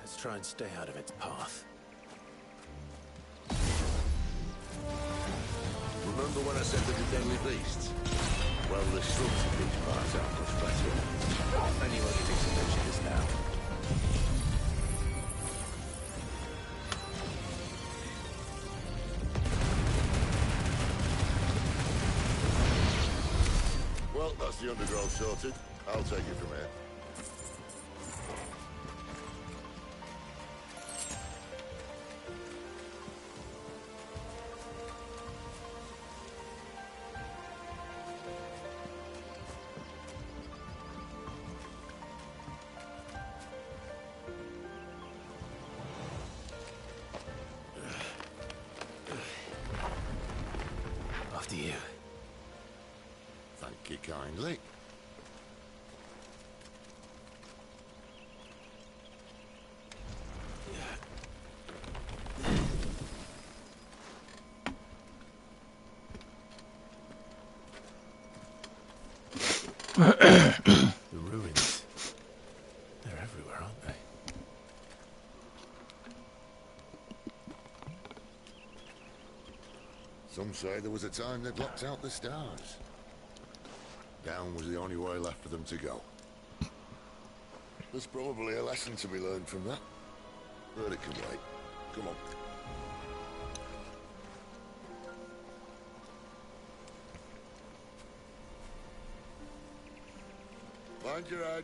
Let's try and stay out of its path. Remember when I said there were deadly beasts? Well, the shrubs of these parts aren't much better. And you only need to mention this now. Well, that's the undergrowth sorted. I'll take it from here. After you. Thank you kindly. The ruins. They're everywhere, aren't they? Some say there was a time they blocked out the stars. Down was the only way left for them to go. There's probably a lesson to be learned from that. But it can wait. Come on. Mind your head.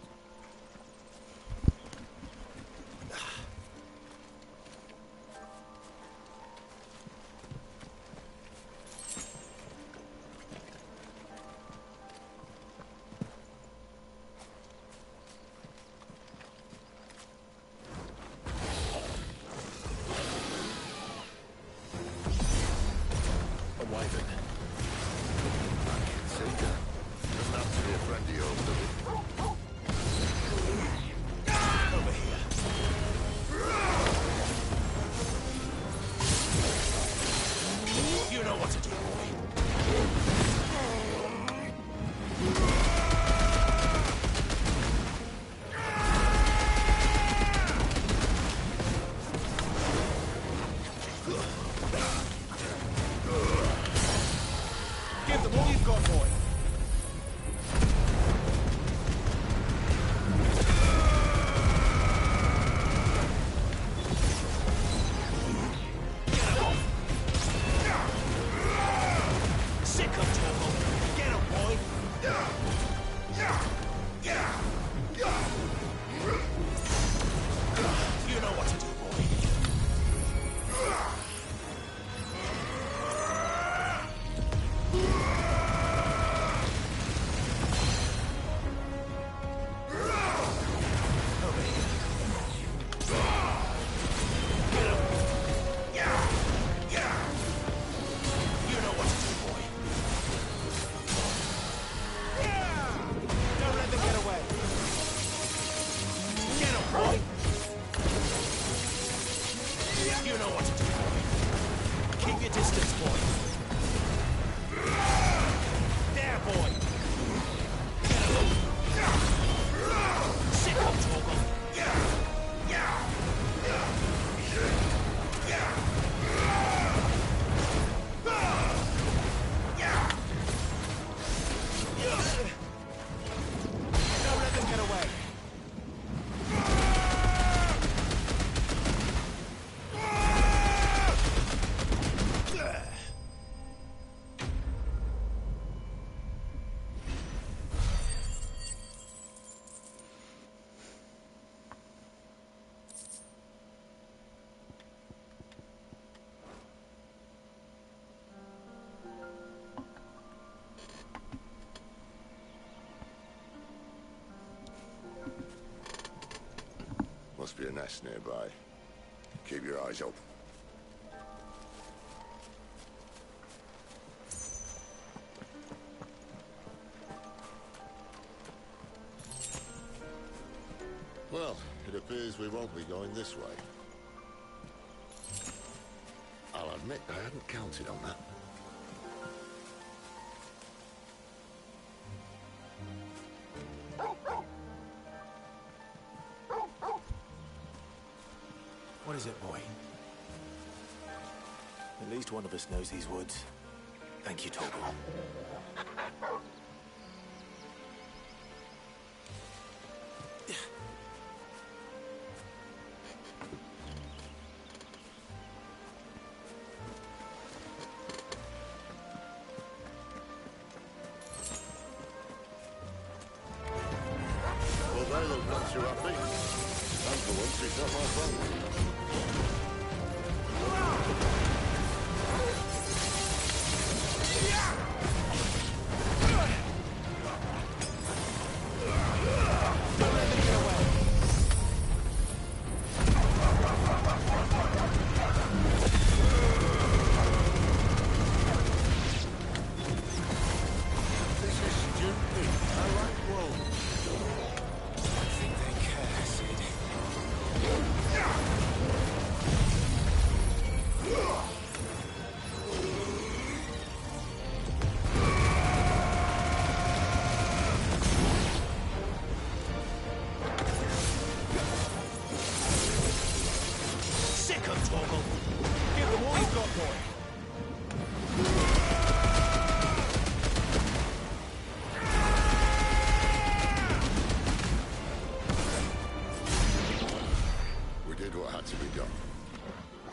You know what to do, boy. Must be a nest nearby. Keep your eyes open. Well, it appears we won't be going this way. I'll admit I hadn't counted on that. What is it, boy? At least one of us knows these woods. Thank you, Togo. Well, they look not too happy. And for once, it's not my fault.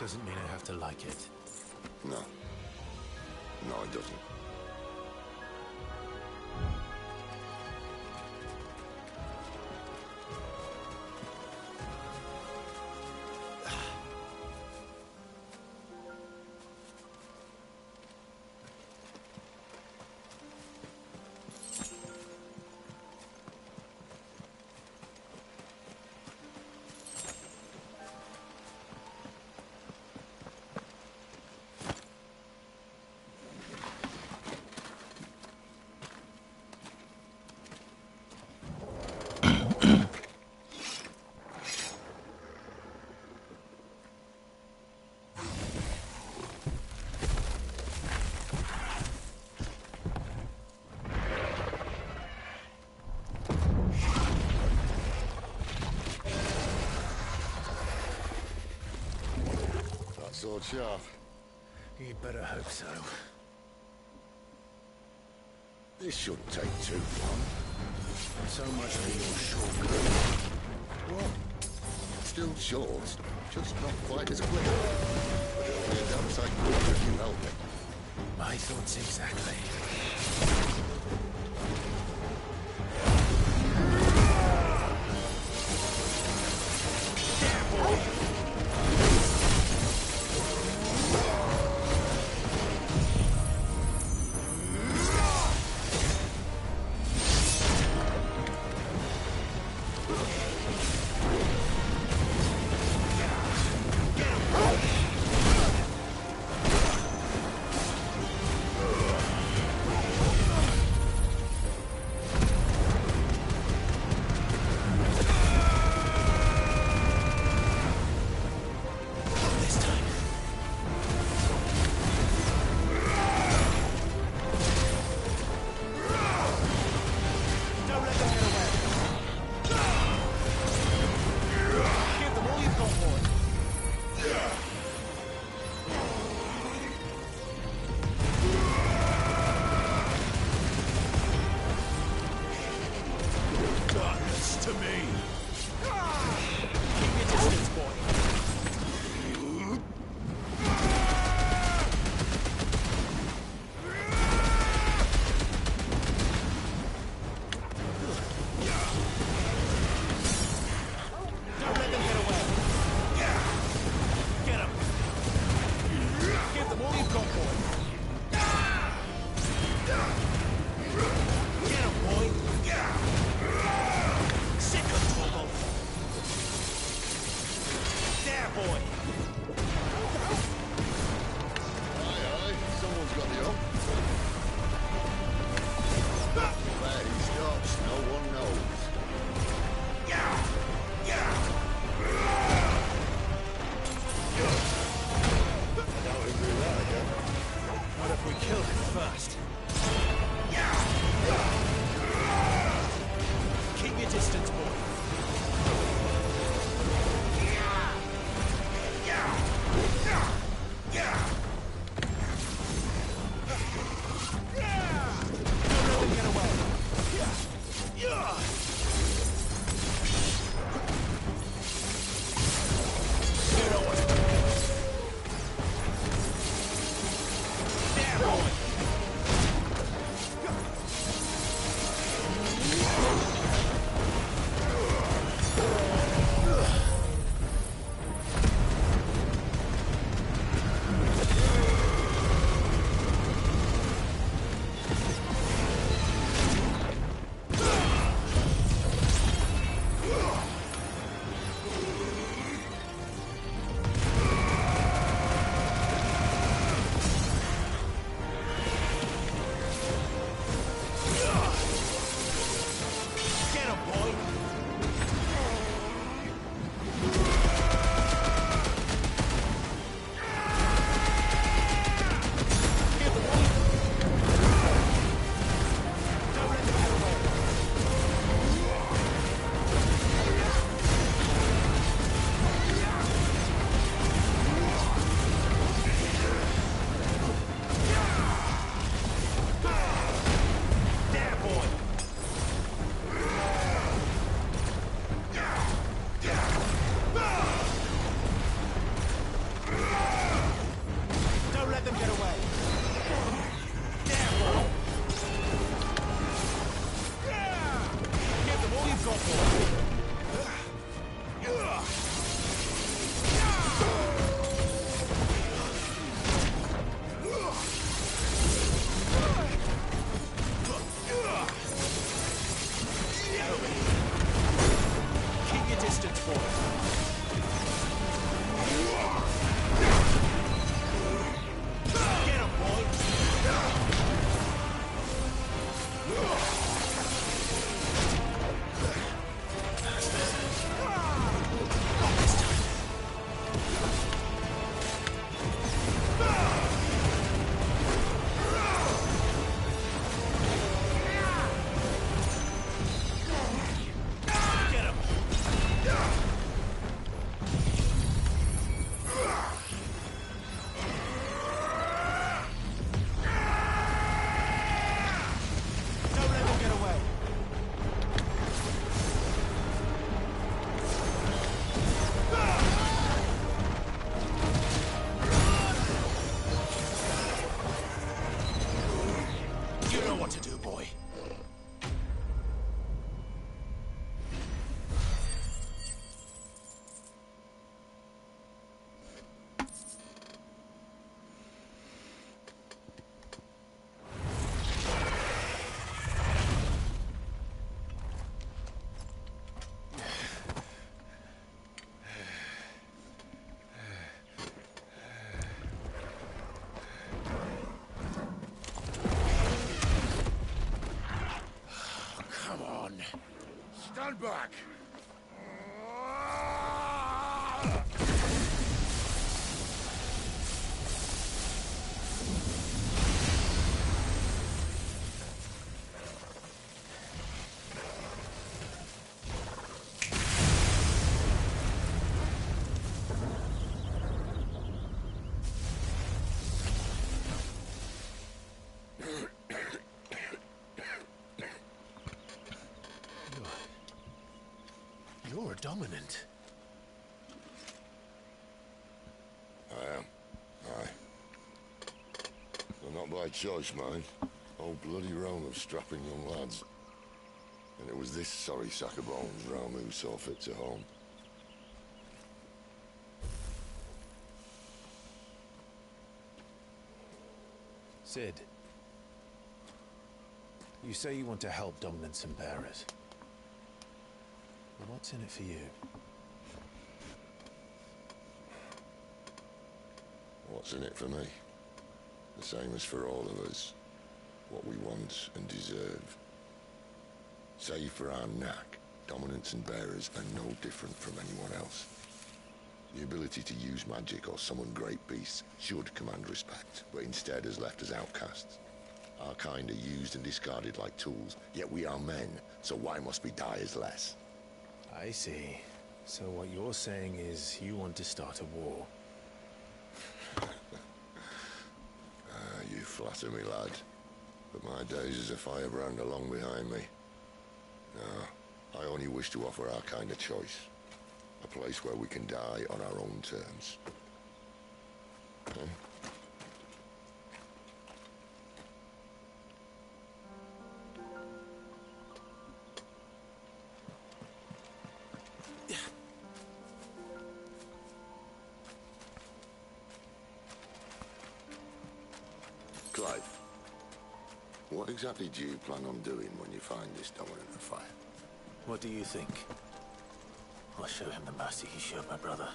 Doesn't mean I have to like it. No. No, it doesn't. Sword sharp. You'd better hope so. This shouldn't take too long. So much for your short. What? Still short, just not quite as quick. But it'll be a damn sight quicker if you help me. My thoughts exactly. to me. Keep your distance, boy. Don't let them get away. Get him. Give them all you've got, boy. Get him, boy. Sick of trouble. There, boy. Aye, someone's got the up. Where he stops, no one knows. I doubt he'll do that again. What if we killed him first? Keep your distance, boy. Don't let them get away. You know what to do. There, boy. Get him, boy. Give him one. Don't let them get away. There, boy. Don't let them get away. There, boy. Give them all you've got, boy. Keep your distance, boy. Get him, boy. Not this time. Get him. Don't let them get away. You know what to do, boy. Come on. Stand back! You're dominant. I am. Aye. But not by choice, mind. Whole bloody realm of strapping young lads. And it was this sorry sack of bones realm who saw fit to home. Sid, you say you want to help dominants and bearers. Well, what's in it for you? What's in it for me? The same as for all of us. What we want and deserve. Save for our knack, dominants and bearers are no different from anyone else. The ability to use magic or summon great beasts should command respect, but instead is left as outcasts. Our kind are used and discarded like tools, yet we are men, so why must we die as less? I see. So what you're saying is you want to start a war. You flatter me, lad. But my days as a firebrand are long behind me. No, I only wish to offer our kind a choice. A place where we can die on our own terms. Okay? Clive, what exactly do you plan on doing when you find this dominant of fire? What do you think? I'll show him the mercy he showed my brother,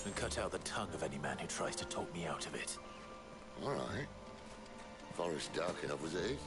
and cut out the tongue of any man who tries to talk me out of it. All right. Forest dark enough as it is.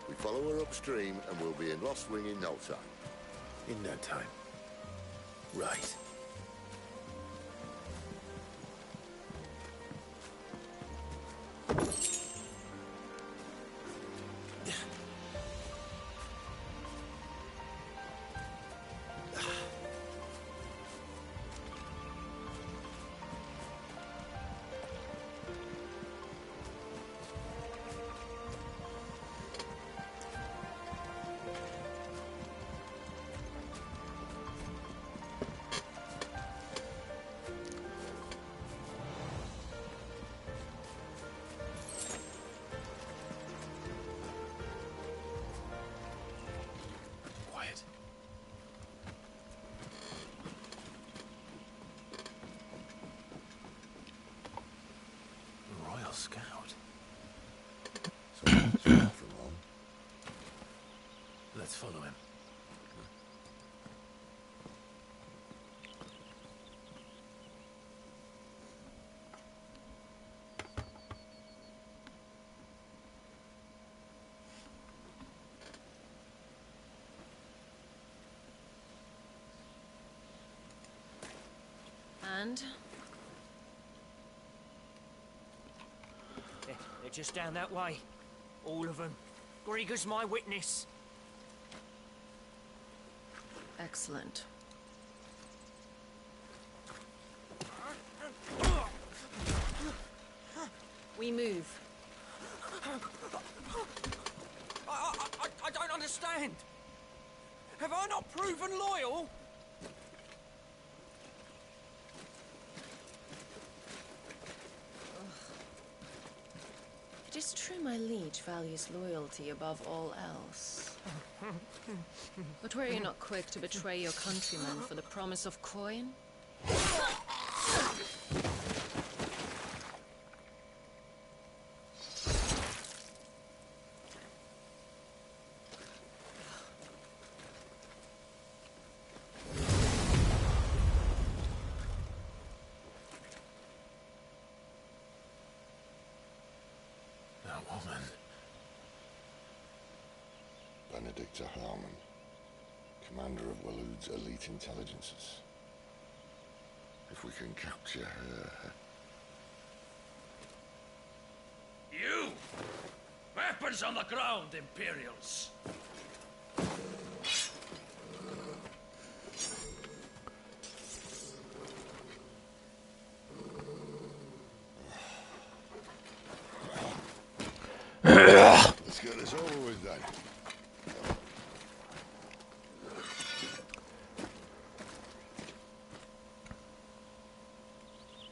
We follow her upstream and we'll be in Lost Wing in no time. In no time. Right. understand. They're just down that way. All of them. Grieger's my witness. Excellent. We move. I don't understand. Have I not proven loyal? It is true my liege values loyalty above all else. But were you not quick to betray your countrymen for the promise of coin? Benedicta Harmon, commander of Walood's elite intelligences. If we can capture her... You! Weapons on the ground, Imperials! Let's get this over with then.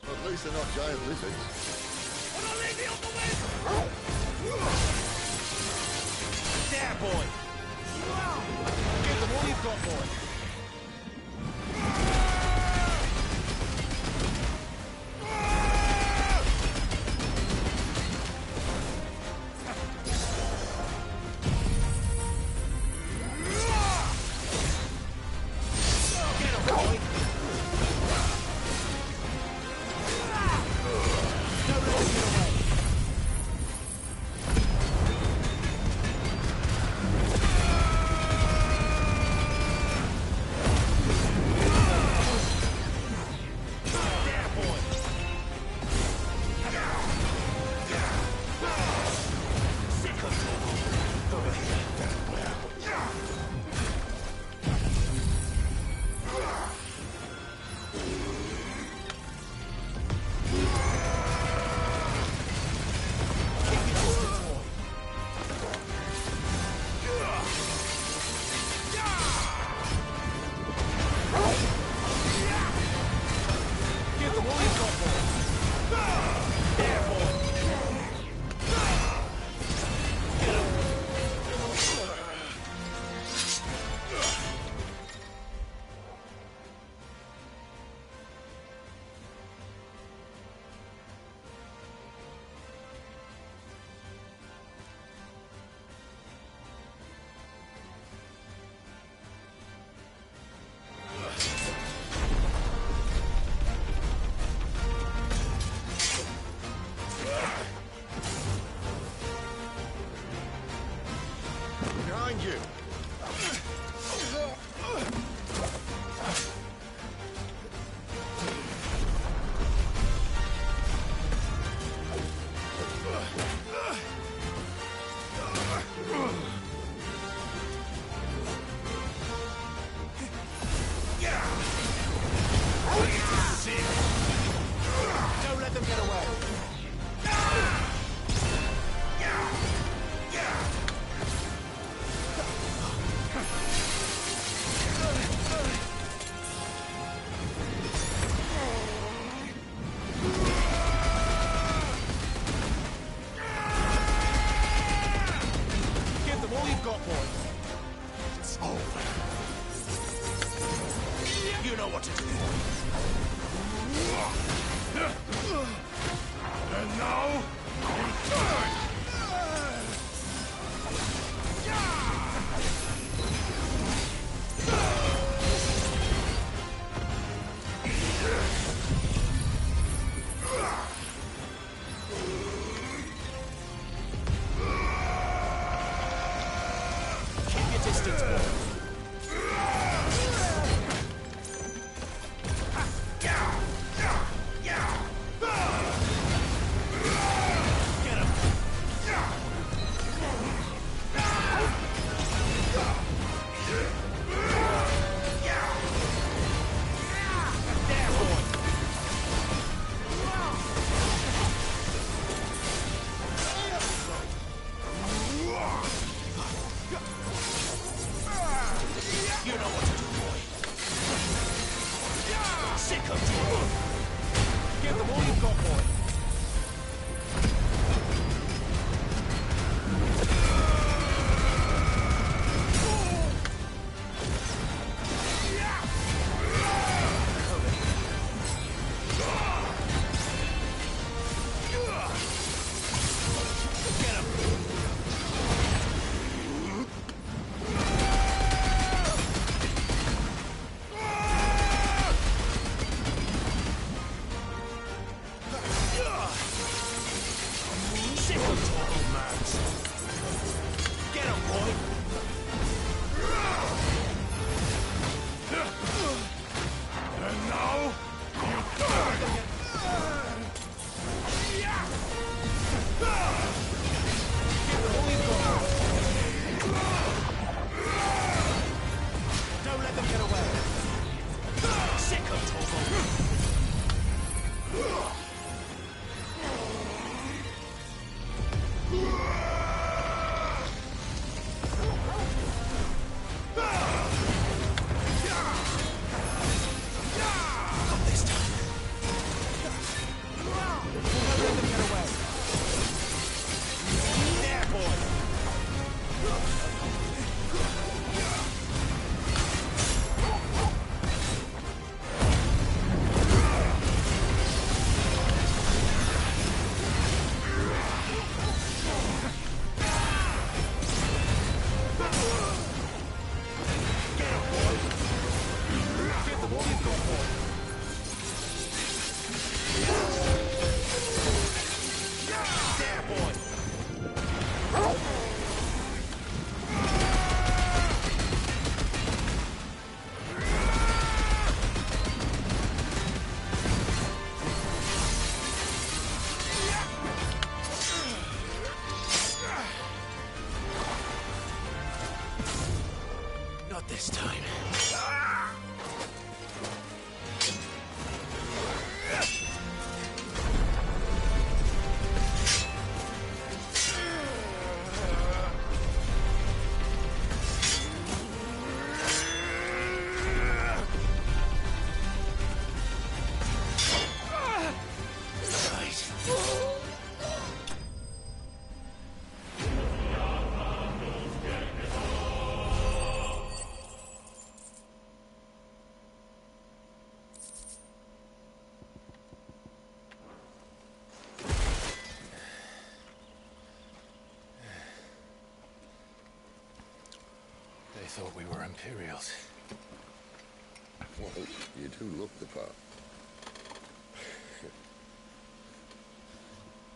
At least they're not giant lizards. There, boy! Give them all you've got, boy! Sick of trouble. Give them all you've got, boy. Not this time. They thought we were Imperials. Well, you do look the part.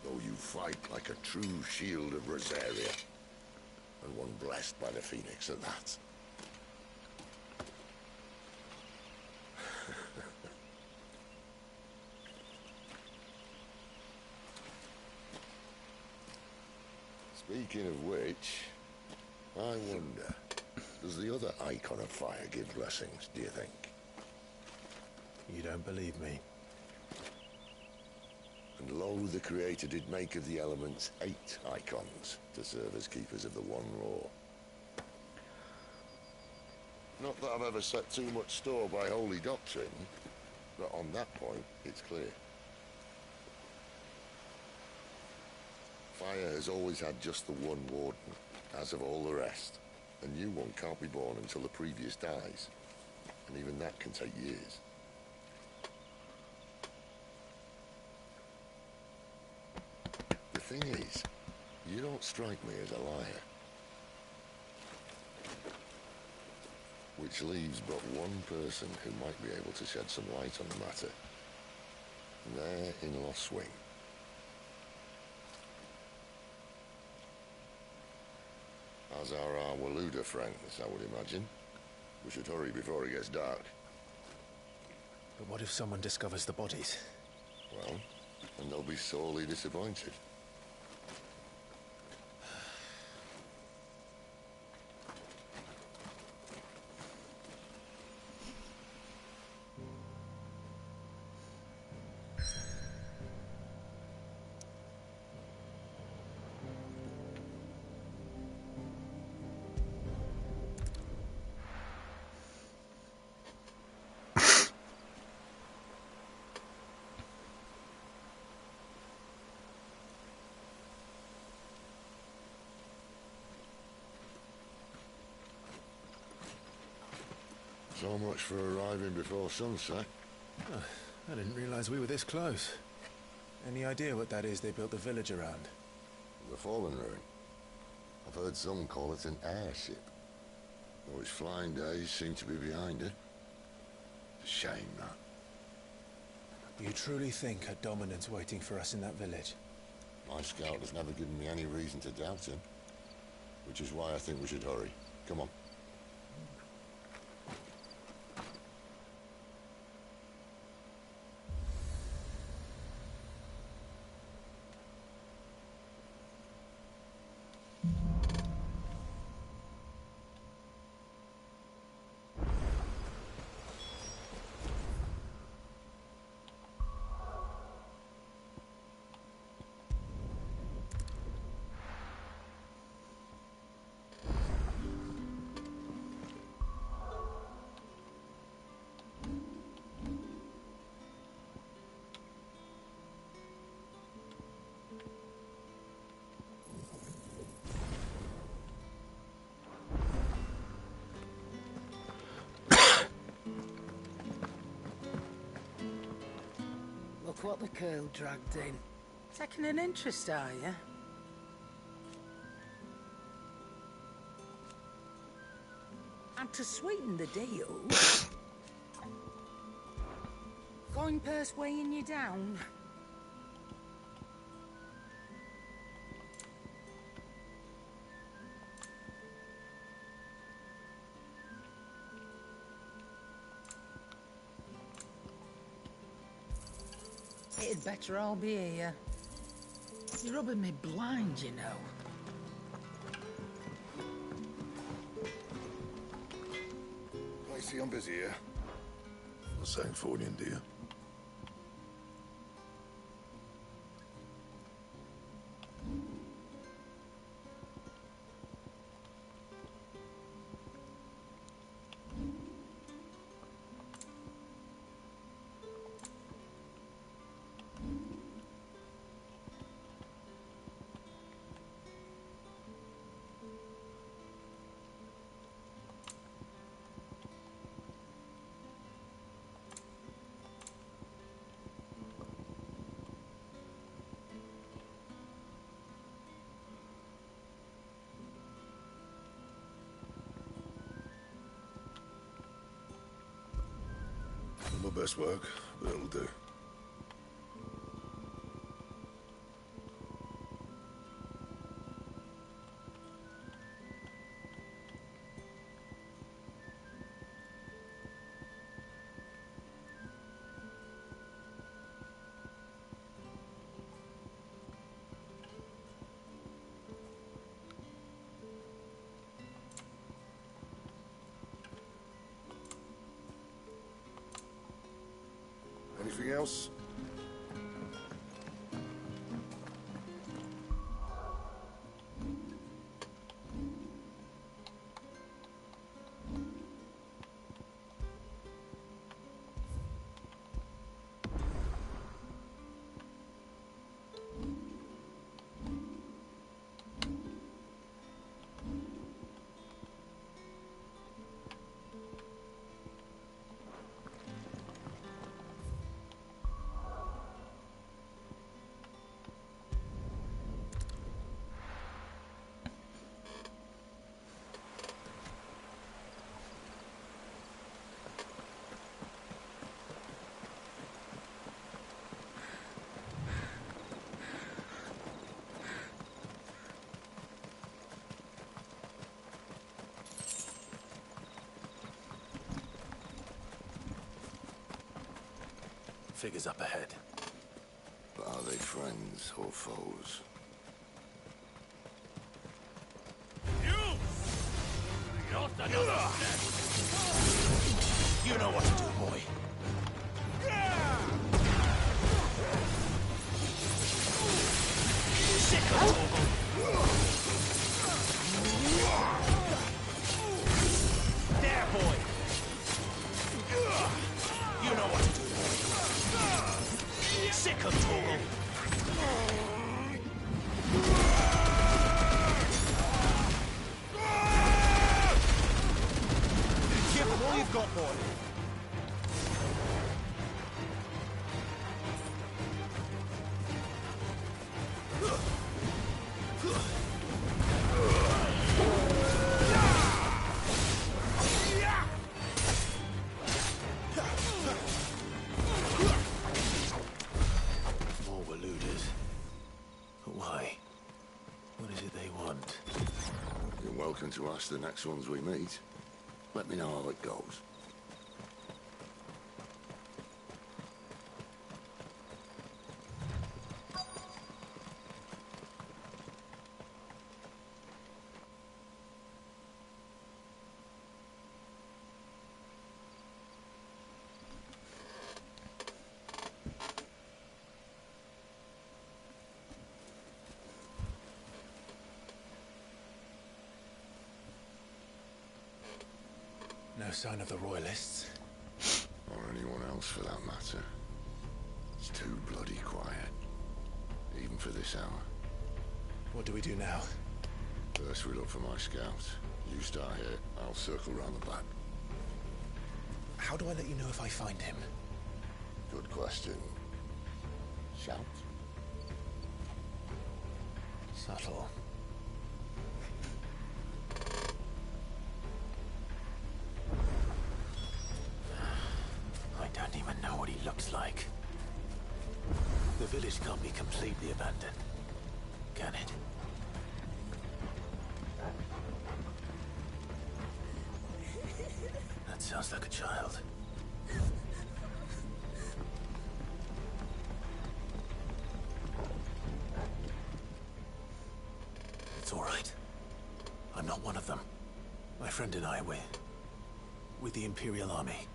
Though you fight like a true shield of Rosaria, and one blessed by the Phoenix at that. Speaking of which, I wonder, does the other icon of fire give blessings, do you think? You don't believe me? And lo, the Creator did make of the elements 8 icons to serve as keepers of the one law. Not that I've ever set too much store by holy doctrine, but on that point, it's clear. Fire has always had just the one warden, as of all the rest. A new one can't be born until the previous dies, and even that can take years. The thing is, you don't strike me as a liar. Which leaves but one person who might be able to shed some light on the matter. Their in-law swing. As are our Waluda friends, I would imagine. We should hurry before it gets dark. But what if someone discovers the bodies? Well, and they'll be sorely disappointed. So much for arriving before sunset. Oh, I didn't realize we were this close. Any idea what that is they built the village around? The Fallen Ruin. I've heard some call it an airship. Though its flying days seem to be behind it. It's a shame, that. You truly think a dominant's waiting for us in that village? My scout has never given me any reason to doubt him. Which is why I think we should hurry. Come on. Look what the girl dragged in. Taking an interest, are you? And to sweeten the deal, coin purse weighing you down. It'd better all be here. You're rubbing me blind, you know. I see I'm busy here. Not saying forwarding, do you? Not my best work, but it'll do. Anything else? Figures up ahead. But are they friends or foes? You know what to do, boy. There, boy. You know what to do, boy. Sick of Toggle. Give them all you've got, boy. to ask the next ones we meet. Let me know how it goes. No sign of the Royalists. Or anyone else for that matter. It's too bloody quiet. Even for this hour. What do we do now? First we look for my scout. You start here, I'll circle round the back. How do I let you know if I find him? Good question. Shout? Subtle. I don't even know what he looks like. The village can't be completely abandoned, can it? That sounds like a child. It's all right. I'm not one of them. My friend and I, we're with the Imperial Army.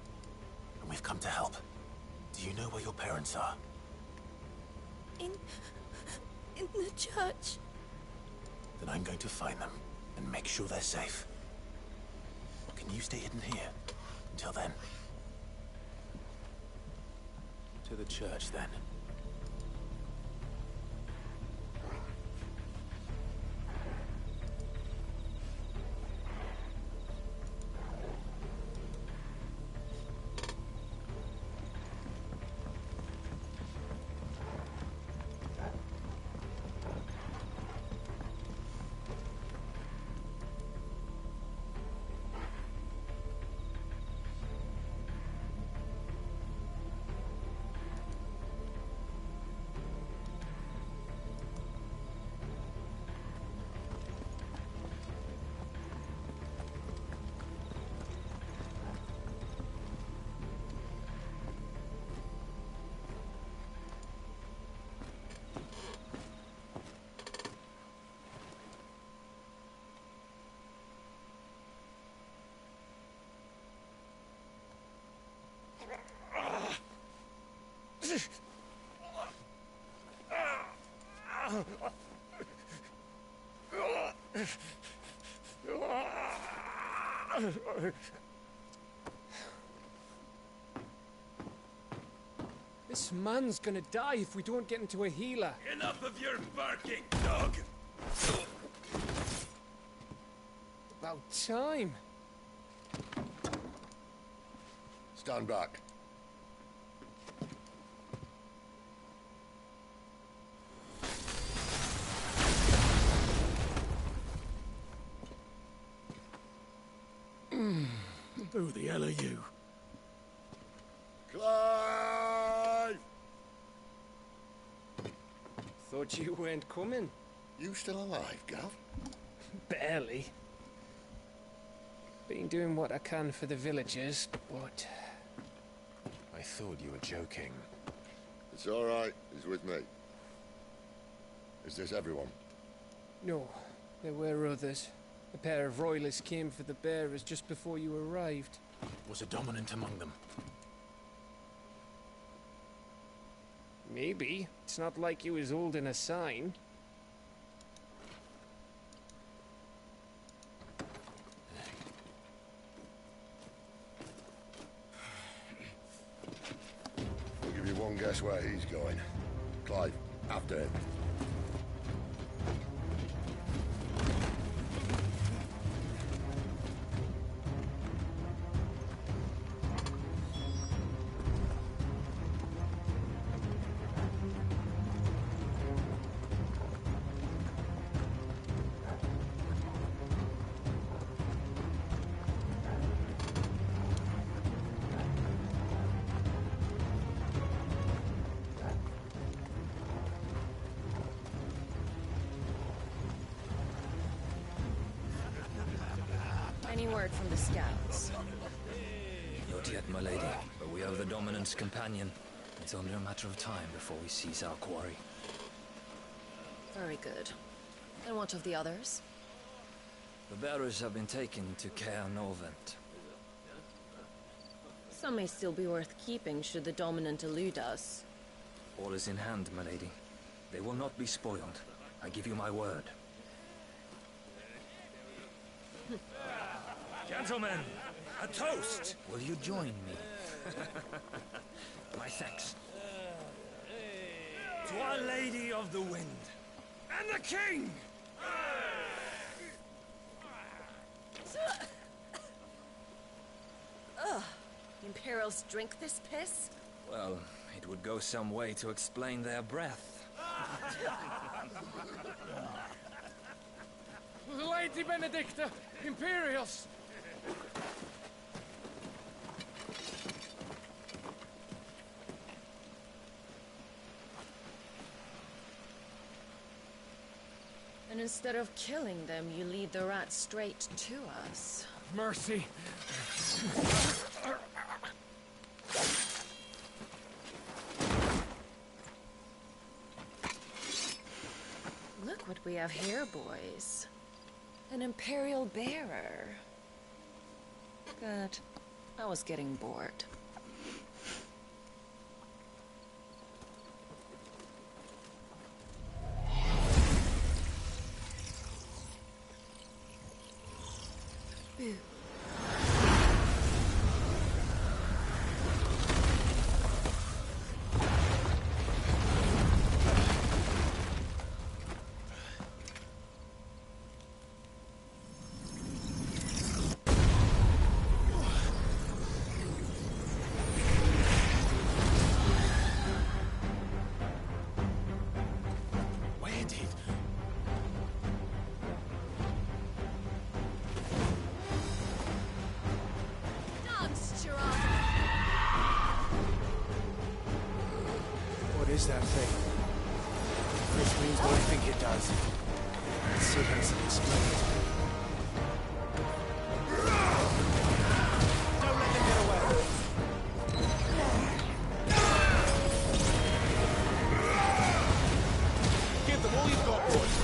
And we've come to help. Do you know where your parents are? In the church. Then I'm going to find them and make sure they're safe. Can you stay hidden here until then? To the church, then. This man's gonna die if we don't get into a healer. Enough of your barking, dog! About time. Stand back. Who the hell are you? Clive! Thought you weren't coming. You still alive, Gav? Barely. Been doing what I can for the villagers, but... I thought you were joking. It's all right. He's with me. Is this everyone? No, there were others. A pair of royalists came for the bearers just before you arrived. Was a dominant among them? Maybe. It's not like he was holding a sign. I'll give you one guess where he's going. Clive, after him. Any word from the scouts? Not yet, my lady, but we have the Dominant's companion. It's only a matter of time before we seize our quarry. Very good. And what of the others? The bearers have been taken to Caer Novent. Some may still be worth keeping should the Dominant elude us. All is in hand, my lady. They will not be spoiled. I give you my word. Gentlemen, a toast! Will you join me? My thanks. To Our Lady of the Wind and the King! Ugh. Imperials drink this piss? Well, it would go some way to explain their breath. Lady Benedicta, Imperials! And instead of killing them, you lead the rats straight to us. Mercy. Look what we have here, boys. An Imperial bearer. Good. I was getting bored. Boo. What is that thing? This means what I think it does. Sid has explained. Don't let them get away. Give them all you've got, boys.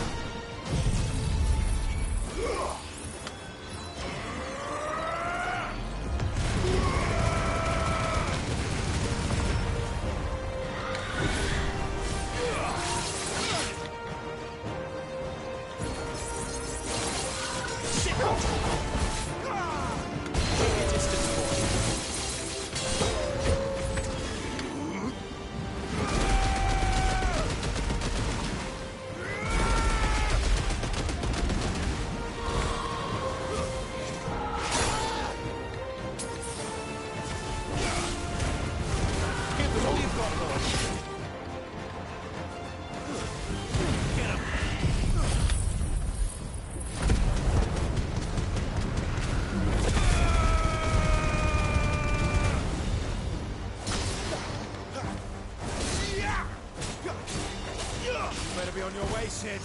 Better be on your way, Sid.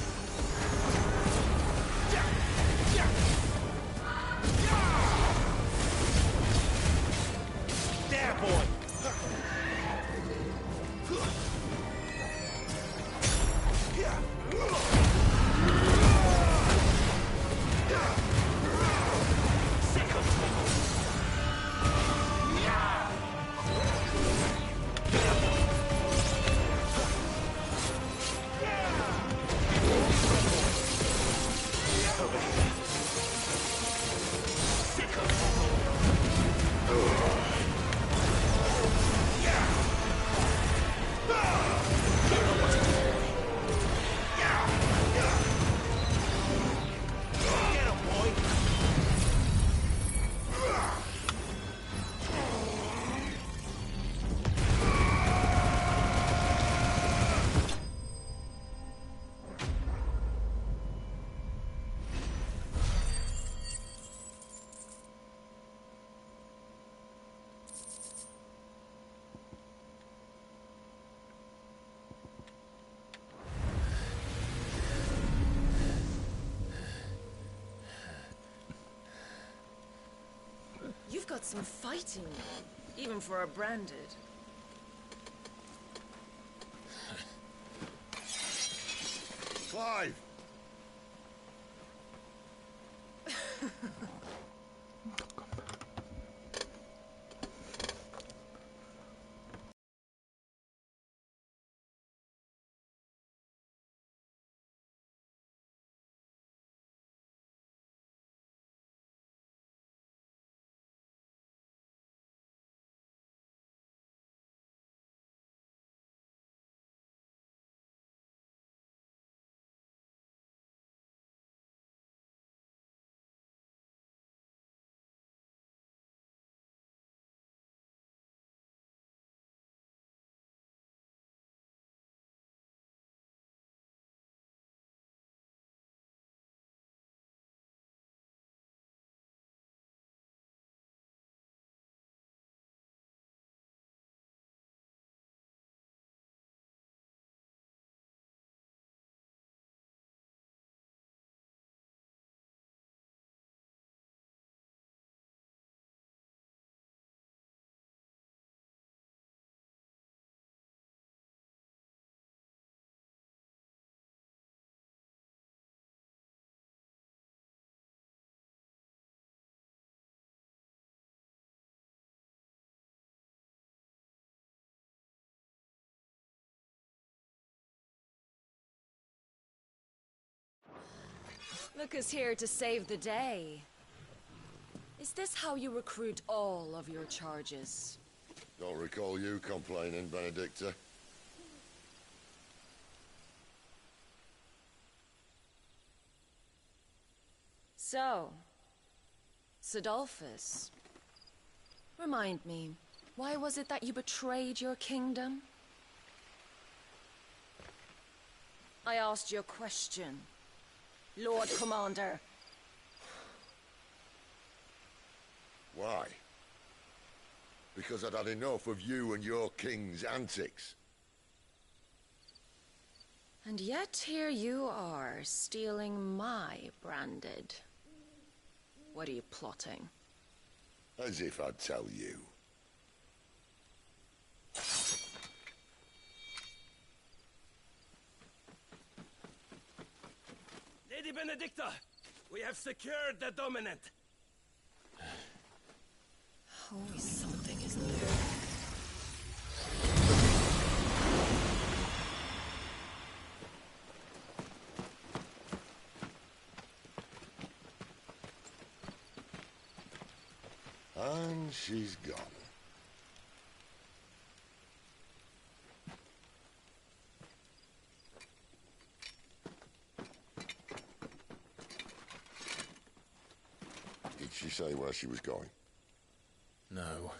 There, boy. You've got some fighting, even for a branded. Clive! Look who's here to save the day. Is this how you recruit all of your charges? Don't recall you complaining, Benedicta. So, Sidolphus, remind me, why was it that you betrayed your kingdom? I asked you a question, Lord Commander. Why? Because I'd had enough of you and your king's antics. And yet here you are, stealing my branded. What are you plotting? As if I'd tell you. Lady Benedicta, we have secured the dominant. Always something, isn't there? And she's gone. Did she say where she was going? No.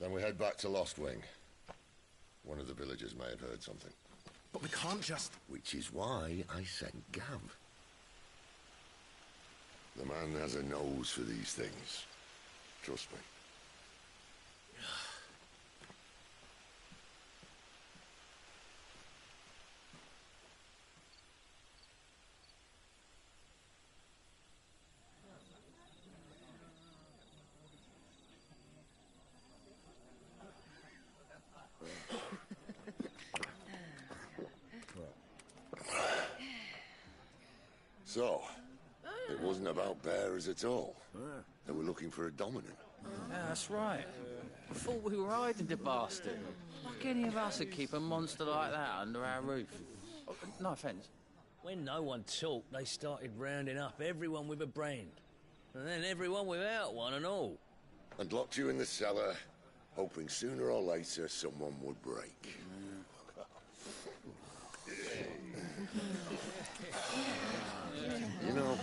Then we head back to Lost Wing. One of the villagers may have heard something. But we can't just... Which is why I sent Gav. The man has a nose for these things. Trust me. So, it wasn't about bearers at all. They were looking for a dominant. Yeah, that's right. I thought we were hiding the bastard. Like any of us would keep a monster like that under our roof. Oh, no offence. When no one talked, they started rounding up everyone with a brand. And then everyone without one and all. And locked you in the cellar, hoping sooner or later someone would break. You know,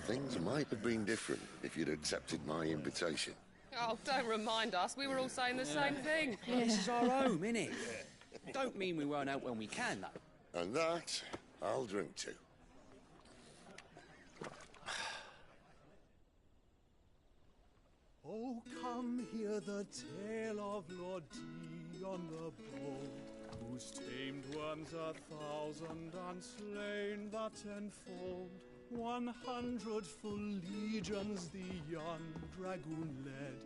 things might have been different if you'd accepted my invitation. Oh, don't remind us. We were all saying the same thing. This is our home, innit? Don't mean we won't out when we can, though. And that, I'll drink to. Oh, come hear the tale of Lord Dion the Bold, who's tamed worms 1,000 and slain the 10-fold. 100 full legions the young dragoon led,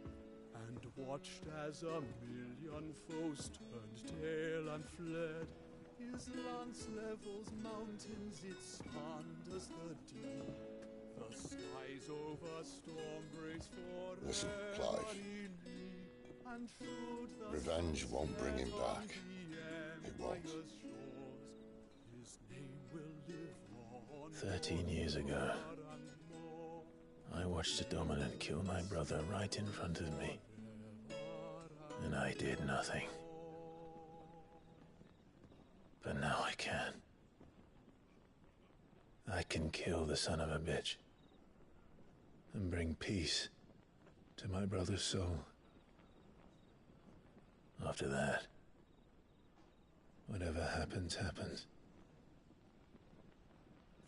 and watched as 1,000,000 foes turned tail and fled. His lance levels mountains, it spanned as the deep. The skies over storm breaks for Listen, Clive. Revenge won't bring him back. It won't. 13 years ago, I watched a dominant kill my brother right in front of me, and I did nothing. But now I can. I can kill the son of a bitch and bring peace to my brother's soul. After that, whatever happens, happens.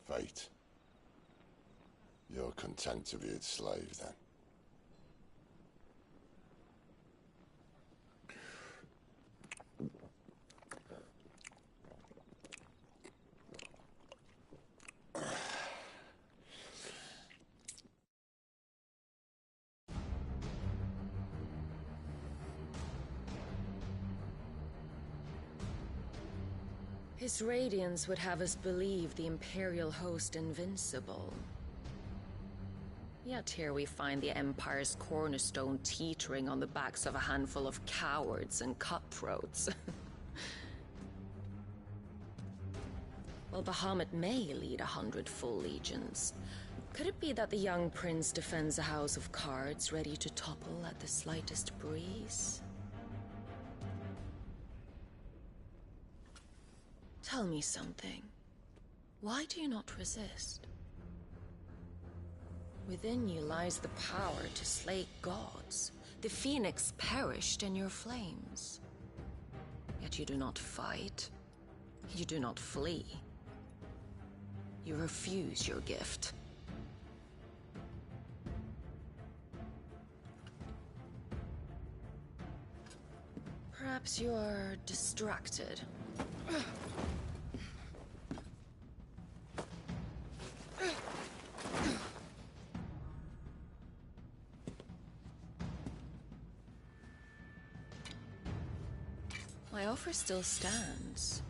Fate. You're content to be its slave, then? His radiance would have us believe the Imperial host invincible. Yet here we find the Empire's cornerstone teetering on the backs of a handful of cowards and cutthroats. While Bahamut may lead 100 full legions, could it be that the young prince defends a house of cards ready to topple at the slightest breeze? Tell me something. Why do you not resist? Within you lies the power to slay gods. The phoenix perished in your flames. Yet you do not fight. You do not flee. You refuse your gift. Perhaps you are distracted. My offer still stands.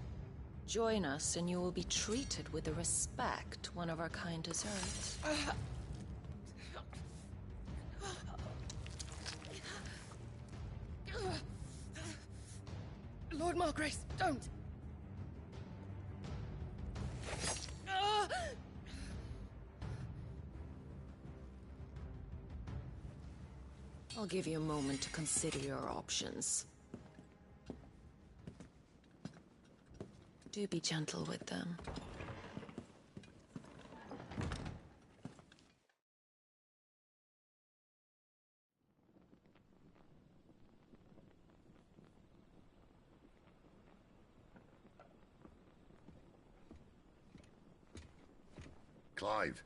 Join us and you will be treated with the respect one of our kind deserves. Lord Margrace, don't! I'll give you a moment to consider your options. Do be gentle with them. Clive.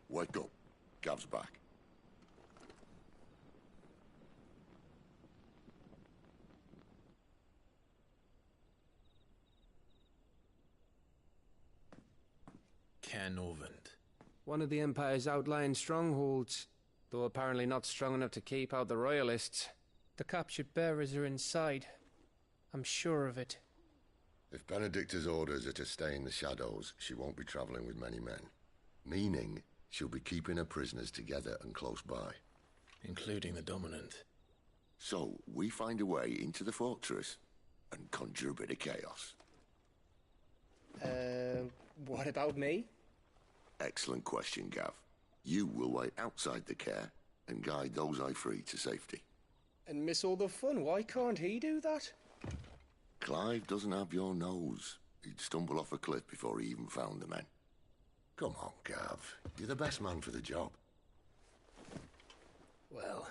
Wake up. Gav's back. Canovant. One of the Empire's outlying strongholds, though apparently not strong enough to keep out the Royalists. The captured bearers are inside. I'm sure of it. If Benedicta's orders are to stay in the shadows, she won't be traveling with many men. Meaning, she'll be keeping her prisoners together and close by. Including the Dominant. So, we find a way into the fortress and conjure a bit of chaos. What about me? Excellent question, Gav. You will wait outside the care and guide those I free to safety. And miss all the fun. Why can't he do that? Clive doesn't have your nose. He'd stumble off a cliff before he even found the men. Come on, Gav. You're the best man for the job. Well,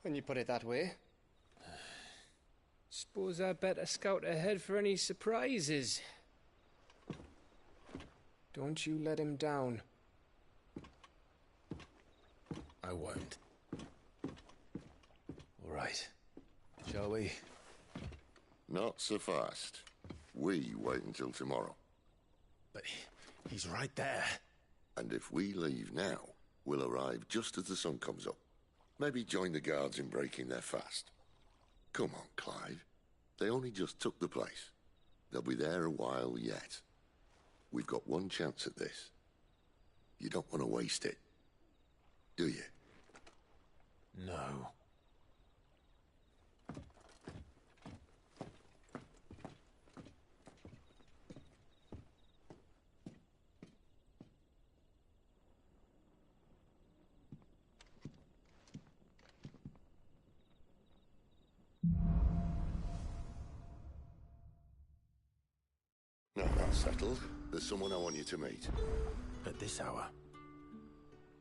when you put it that way. Suppose I better scout ahead for any surprises. Don't you let him down. I won't. All right. Shall we? Not so fast. we wait until tomorrow. But he's right there. And if we leave now, we'll arrive just as the sun comes up. Maybe join the guards in breaking their fast. Come on, Clive. They only just took the place. They'll be there a while yet. We've got one chance at this. You don't want to waste it, do you? No. Now that's settled. There's someone I want you to meet. At this hour?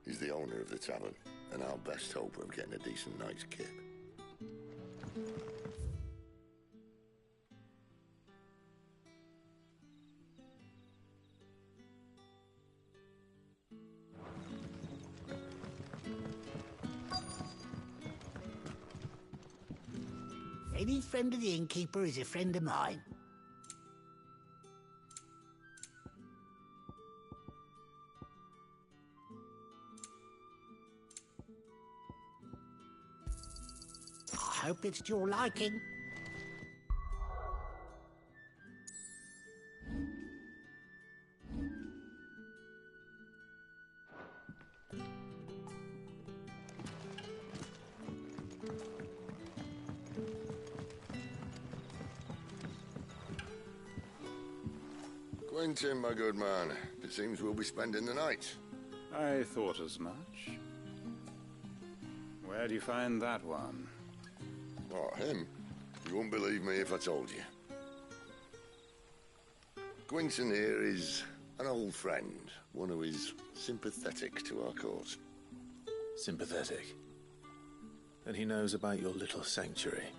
He's the owner of the tavern, and our best hope of getting a decent night's kip. Any friend of the innkeeper is a friend of mine. I hope it's to your liking. Quentin, my good man. It seems we'll be spending the night. I thought as much. Where do you find that one? Oh, him? You wouldn't believe me if I told you. Quentin here is an old friend, one who is sympathetic to our cause. Sympathetic? And he knows about your little sanctuary.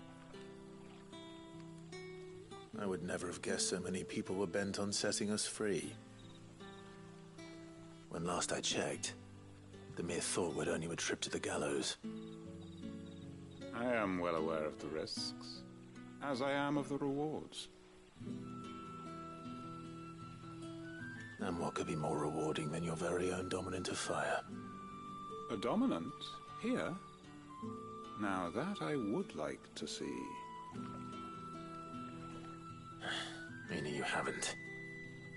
I would never have guessed so many people were bent on setting us free. When last I checked, the mere thought would earn you a trip to the gallows. I am well aware of the risks, as I am of the rewards. And what could be more rewarding than your very own dominant of fire? A dominant? Here? Now that I would like to see. Meaning you haven't?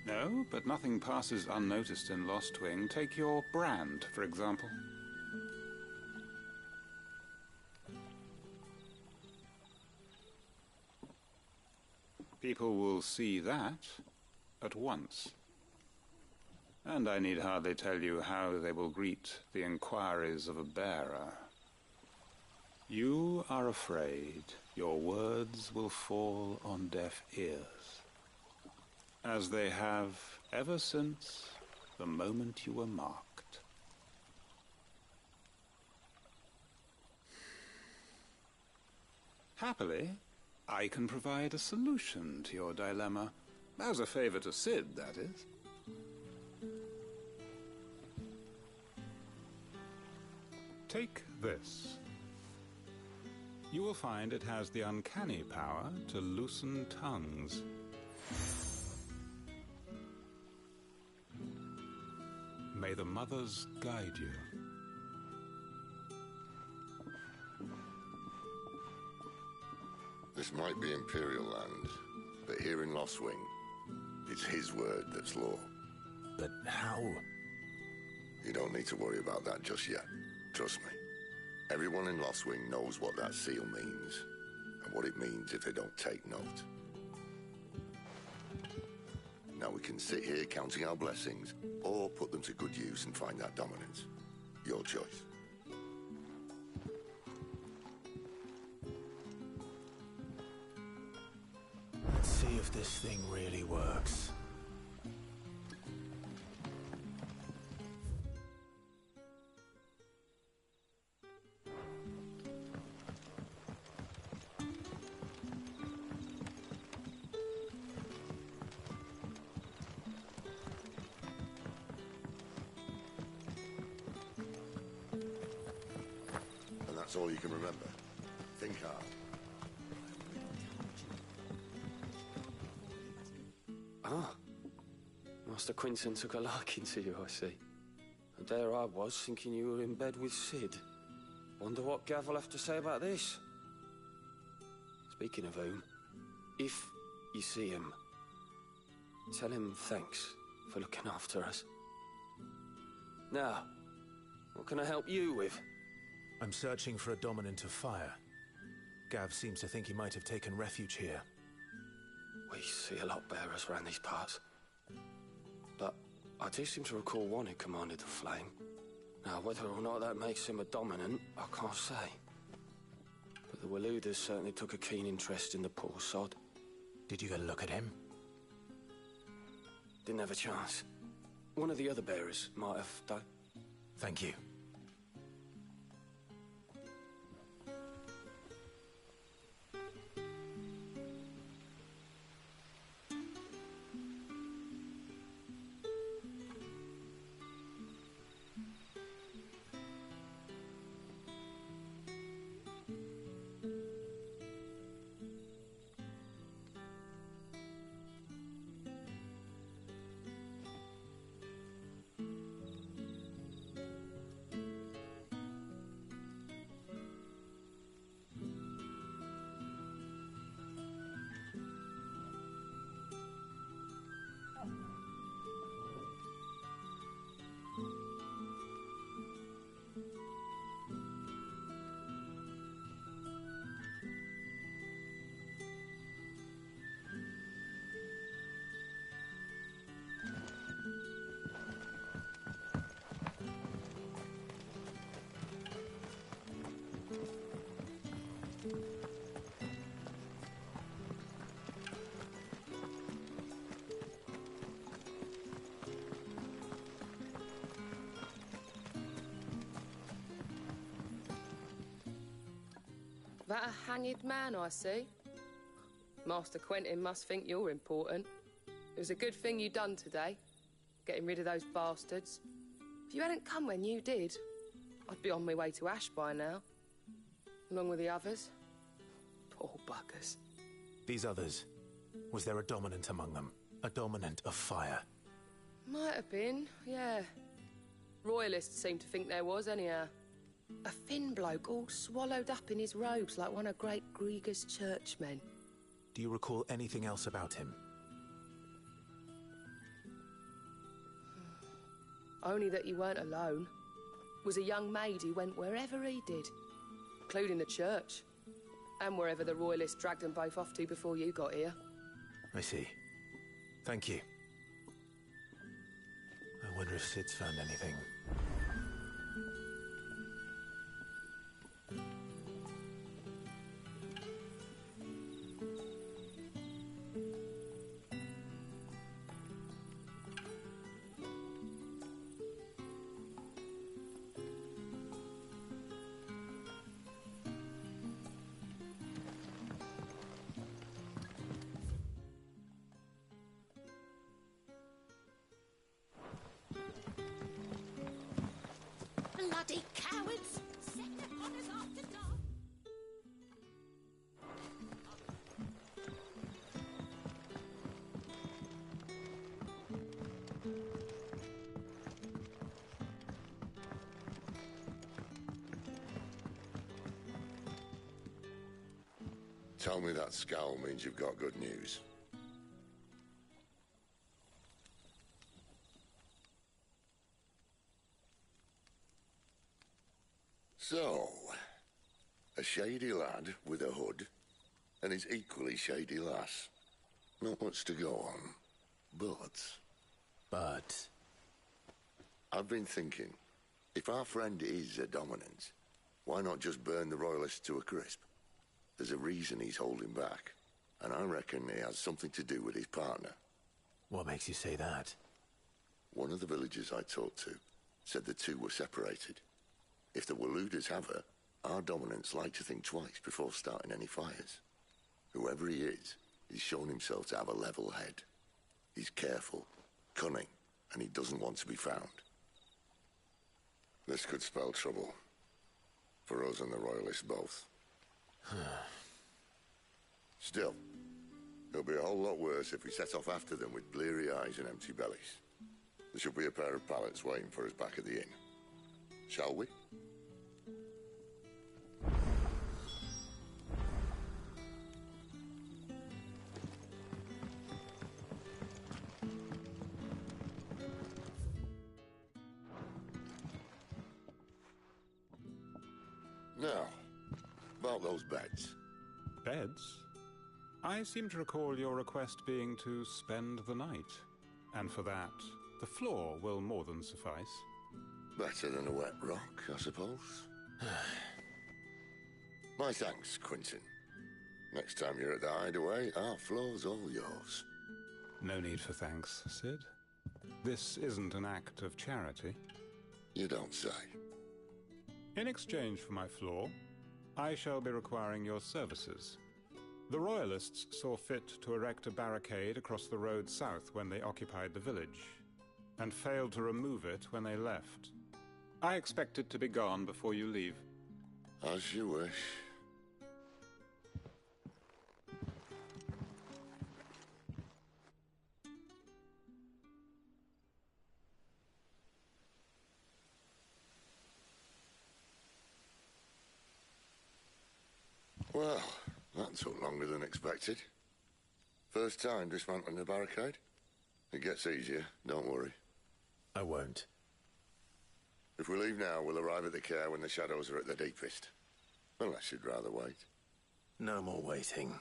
No, but nothing passes unnoticed in Lost Wing. Take your brand, for example. People will see that at once. And I need hardly tell you how they will greet the inquiries of a bearer. You are afraid your words will fall on deaf ears, as they have ever since the moment you were marked. Happily, I can provide a solution to your dilemma. As a favor to Sid, that is. Take this. You will find it has the uncanny power to loosen tongues. May the mothers guide you. This might be Imperial land, but here in Lost Wing, it's his word that's law. But how? You don't need to worry about that just yet. Trust me. Everyone in Lost Wing knows what that seal means, and what it means if they don't take note. Now we can sit here counting our blessings, or put them to good use and find that dominance. Your choice. Let's see if this thing really works. That's all you can remember. Think hard. Ah. Master Quinton took a liking to you, I see. And there I was, thinking you were in bed with Sid. Wonder what Gav will have to say about this. Speaking of whom, if you see him, tell him thanks for looking after us. Now, what can I help you with? I'm searching for a dominant of fire. Gav seems to think he might have taken refuge here. We see a lot bearers around these parts. But I do seem to recall one who commanded the flame. Now, whether or not that makes him a dominant, I can't say. But the Waluders certainly took a keen interest in the poor sod. Did you get a look at him? Didn't have a chance. One of the other bearers might have, though. Thank you. That a hanged man, I see. Master Quentin must think you're important. It was a good thing you done today, getting rid of those bastards. If you hadn't come when you did, I'd be on my way to Ash by now, along with the others. Poor buggers. These others, was there a dominant among them? A dominant of fire? Might have been, yeah. Royalists seem to think there was, anyhow. A thin bloke all swallowed up in his robes like one of Great Grieger's churchmen. Do you recall anything else about him? Only that he weren't alone. Was a young maid who went wherever he did, including the church, and wherever the Royalists dragged them both off to before you got here. I see. Thank you. I wonder if Sid's found anything. Bloody cowards! Set upon us after dark! Tell me that scowl means you've got good news. So, a shady lad with a hood, and his equally shady lass. Not much to go on, but... I've been thinking, if our friend is a dominant, why not just burn the Royalists to a crisp? There's a reason he's holding back, and I reckon he has something to do with his partner. What makes you say that? One of the villagers I talked to said the two were separated. If the Waluders have her, our dominants like to think twice before starting any fires. Whoever he is, he's shown himself to have a level head. He's careful, cunning, and he doesn't want to be found. This could spell trouble. For us and the Royalists both. Still, he'll be a whole lot worse if we set off after them with bleary eyes and empty bellies. There should be a pair of pallets waiting for us back at the inn. Shall we? Now, about those beds. Beds? I seem to recall your request being to spend the night. And for that, the floor will more than suffice. Better than a wet rock, I suppose. My thanks, Quentin. Next time you're at the hideaway, our floor's all yours. No need for thanks, Sid. This isn't an act of charity. You don't say. In exchange for my floor, I shall be requiring your services. The Royalists saw fit to erect a barricade across the road south when they occupied the village, and failed to remove it when they left. I expect it to be gone before you leave. As you wish. Well, that took longer than expected. First time dismantling the barricade? It gets easier, don't worry. I won't. If we leave now, we'll arrive at the care when the shadows are at their deepest. Unless you'd rather wait. No more waiting.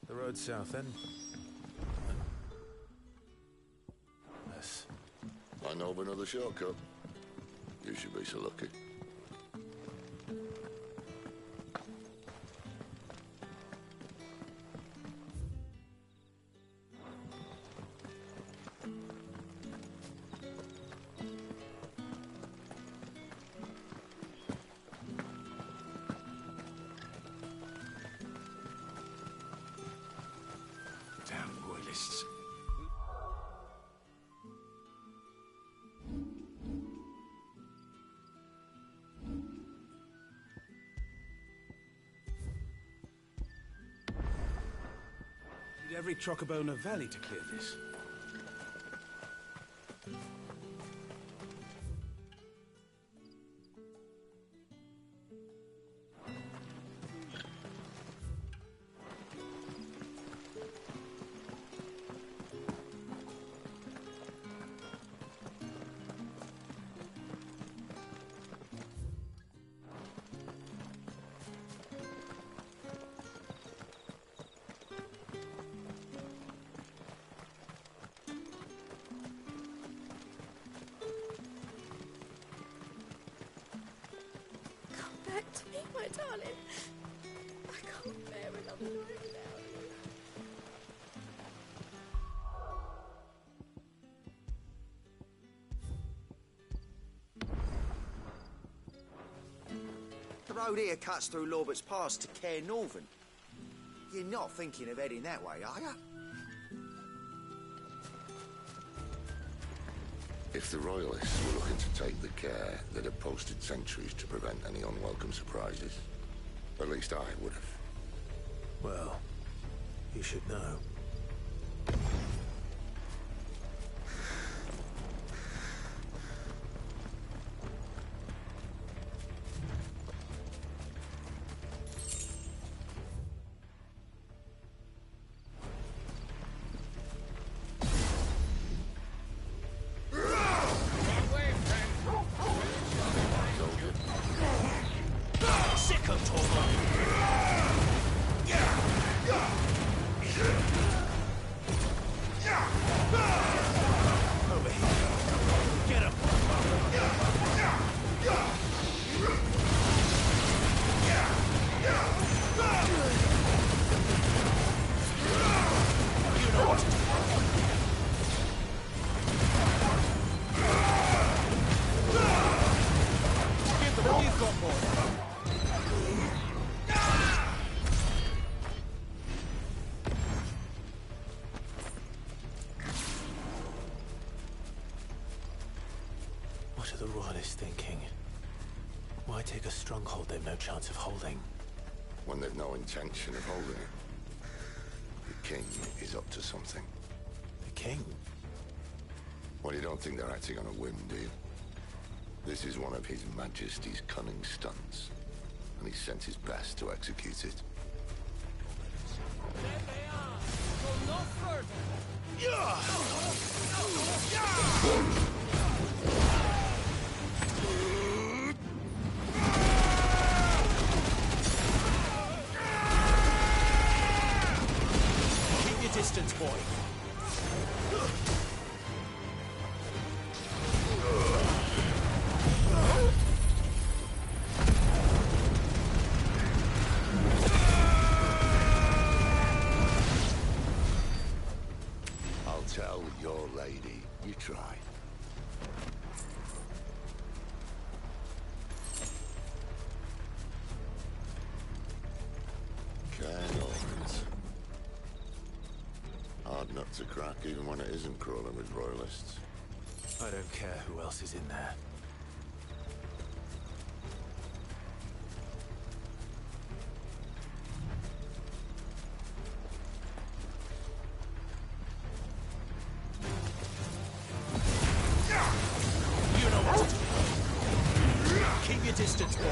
The road south, then? Yes. I know of another shortcut. You should be so lucky. Every Trocobona Valley to clear this. Back to me, my darling. I can't bear another night without you. The road here cuts through Lorbert's Pass to Care Northern. You're not thinking of heading that way, are you? If the Royalists were looking to take the care, they'd have posted sentries to prevent any unwelcome surprises. At least I would have. Well, you should know. What are the Royalists thinking? Why take a stronghold they've no chance of holding? when they've no intention of holding it. The king is up to something. The king? Well, you don't think they're acting on a whim, do you? This is one of His Majesty's cunning stunts, and he's sent his best to execute it. There they are! Go no further! Keep your distance, boy. I'll tell your lady. You try. Cannons. Hard nut to crack, even when it isn't crawling with royalists. I don't care who else is in there. You know what to do. Keep your distance, boy.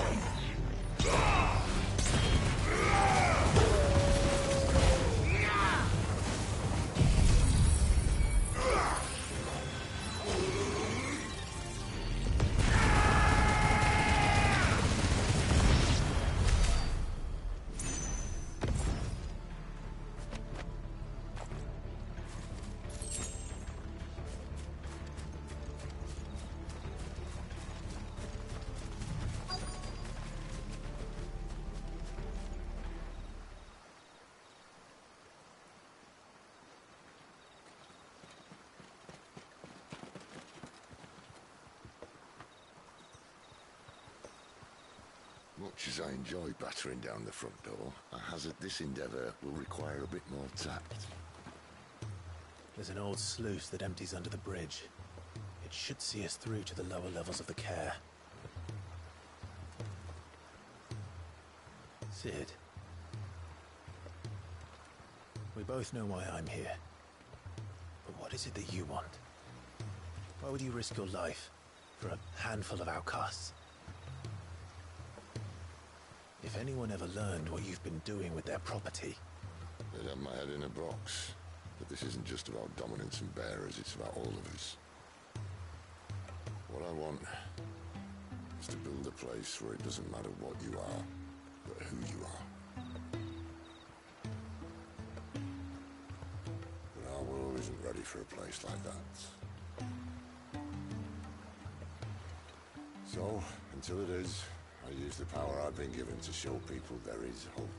Much as I enjoy battering down the front door, I hazard this endeavour will require a bit more tact. There's an old sluice that empties under the bridge. It should see us through to the lower levels of the care. Sid. We both know why I'm here. But what is it that you want? Why would you risk your life for a handful of outcasts? If anyone ever learned what you've been doing with their property... They'd have my head in a box. But this isn't just about dominance and bearers, it's about all of us. What I want is to build a place where it doesn't matter what you are, but who you are. But our world isn't ready for a place like that. So, until it is, I use the power I've been given to show people there is hope.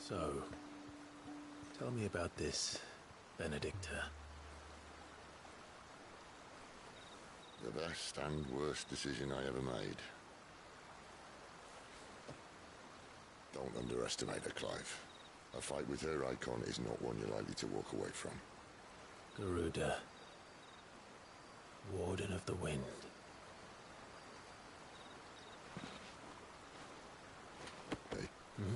So, tell me about this, Benedicta. The best and worst decision I ever made. Don't underestimate her, Clive. A fight with her icon is not one you're likely to walk away from. Garuda. Warden of the Wind. Hey? Hmm?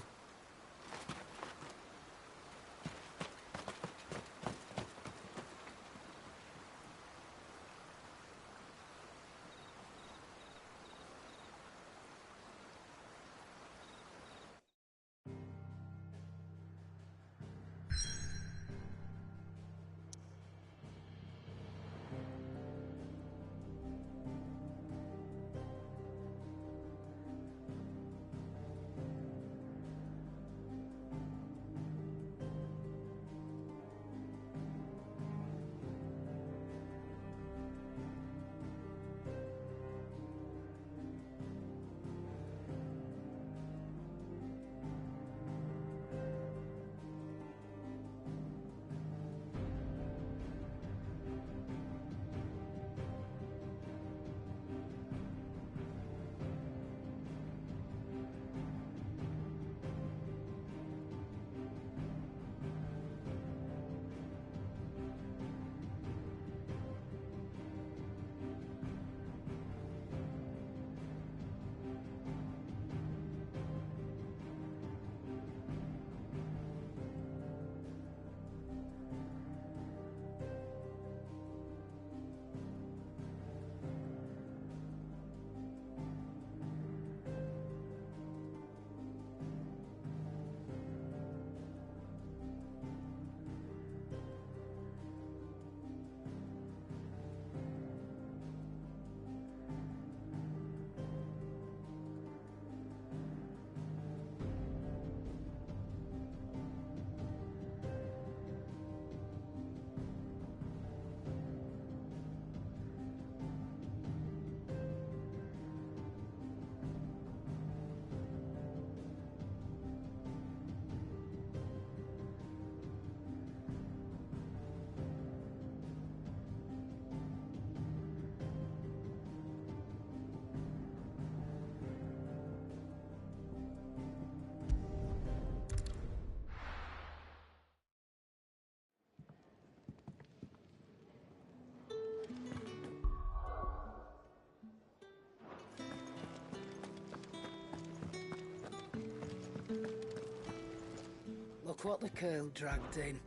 Look what the curl dragged in.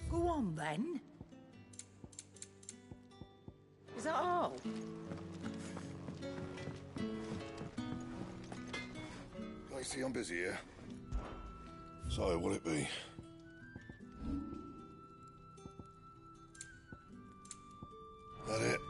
Go on, then. Is that all? Lacey, I'm busy here. So, what'll it be? That it?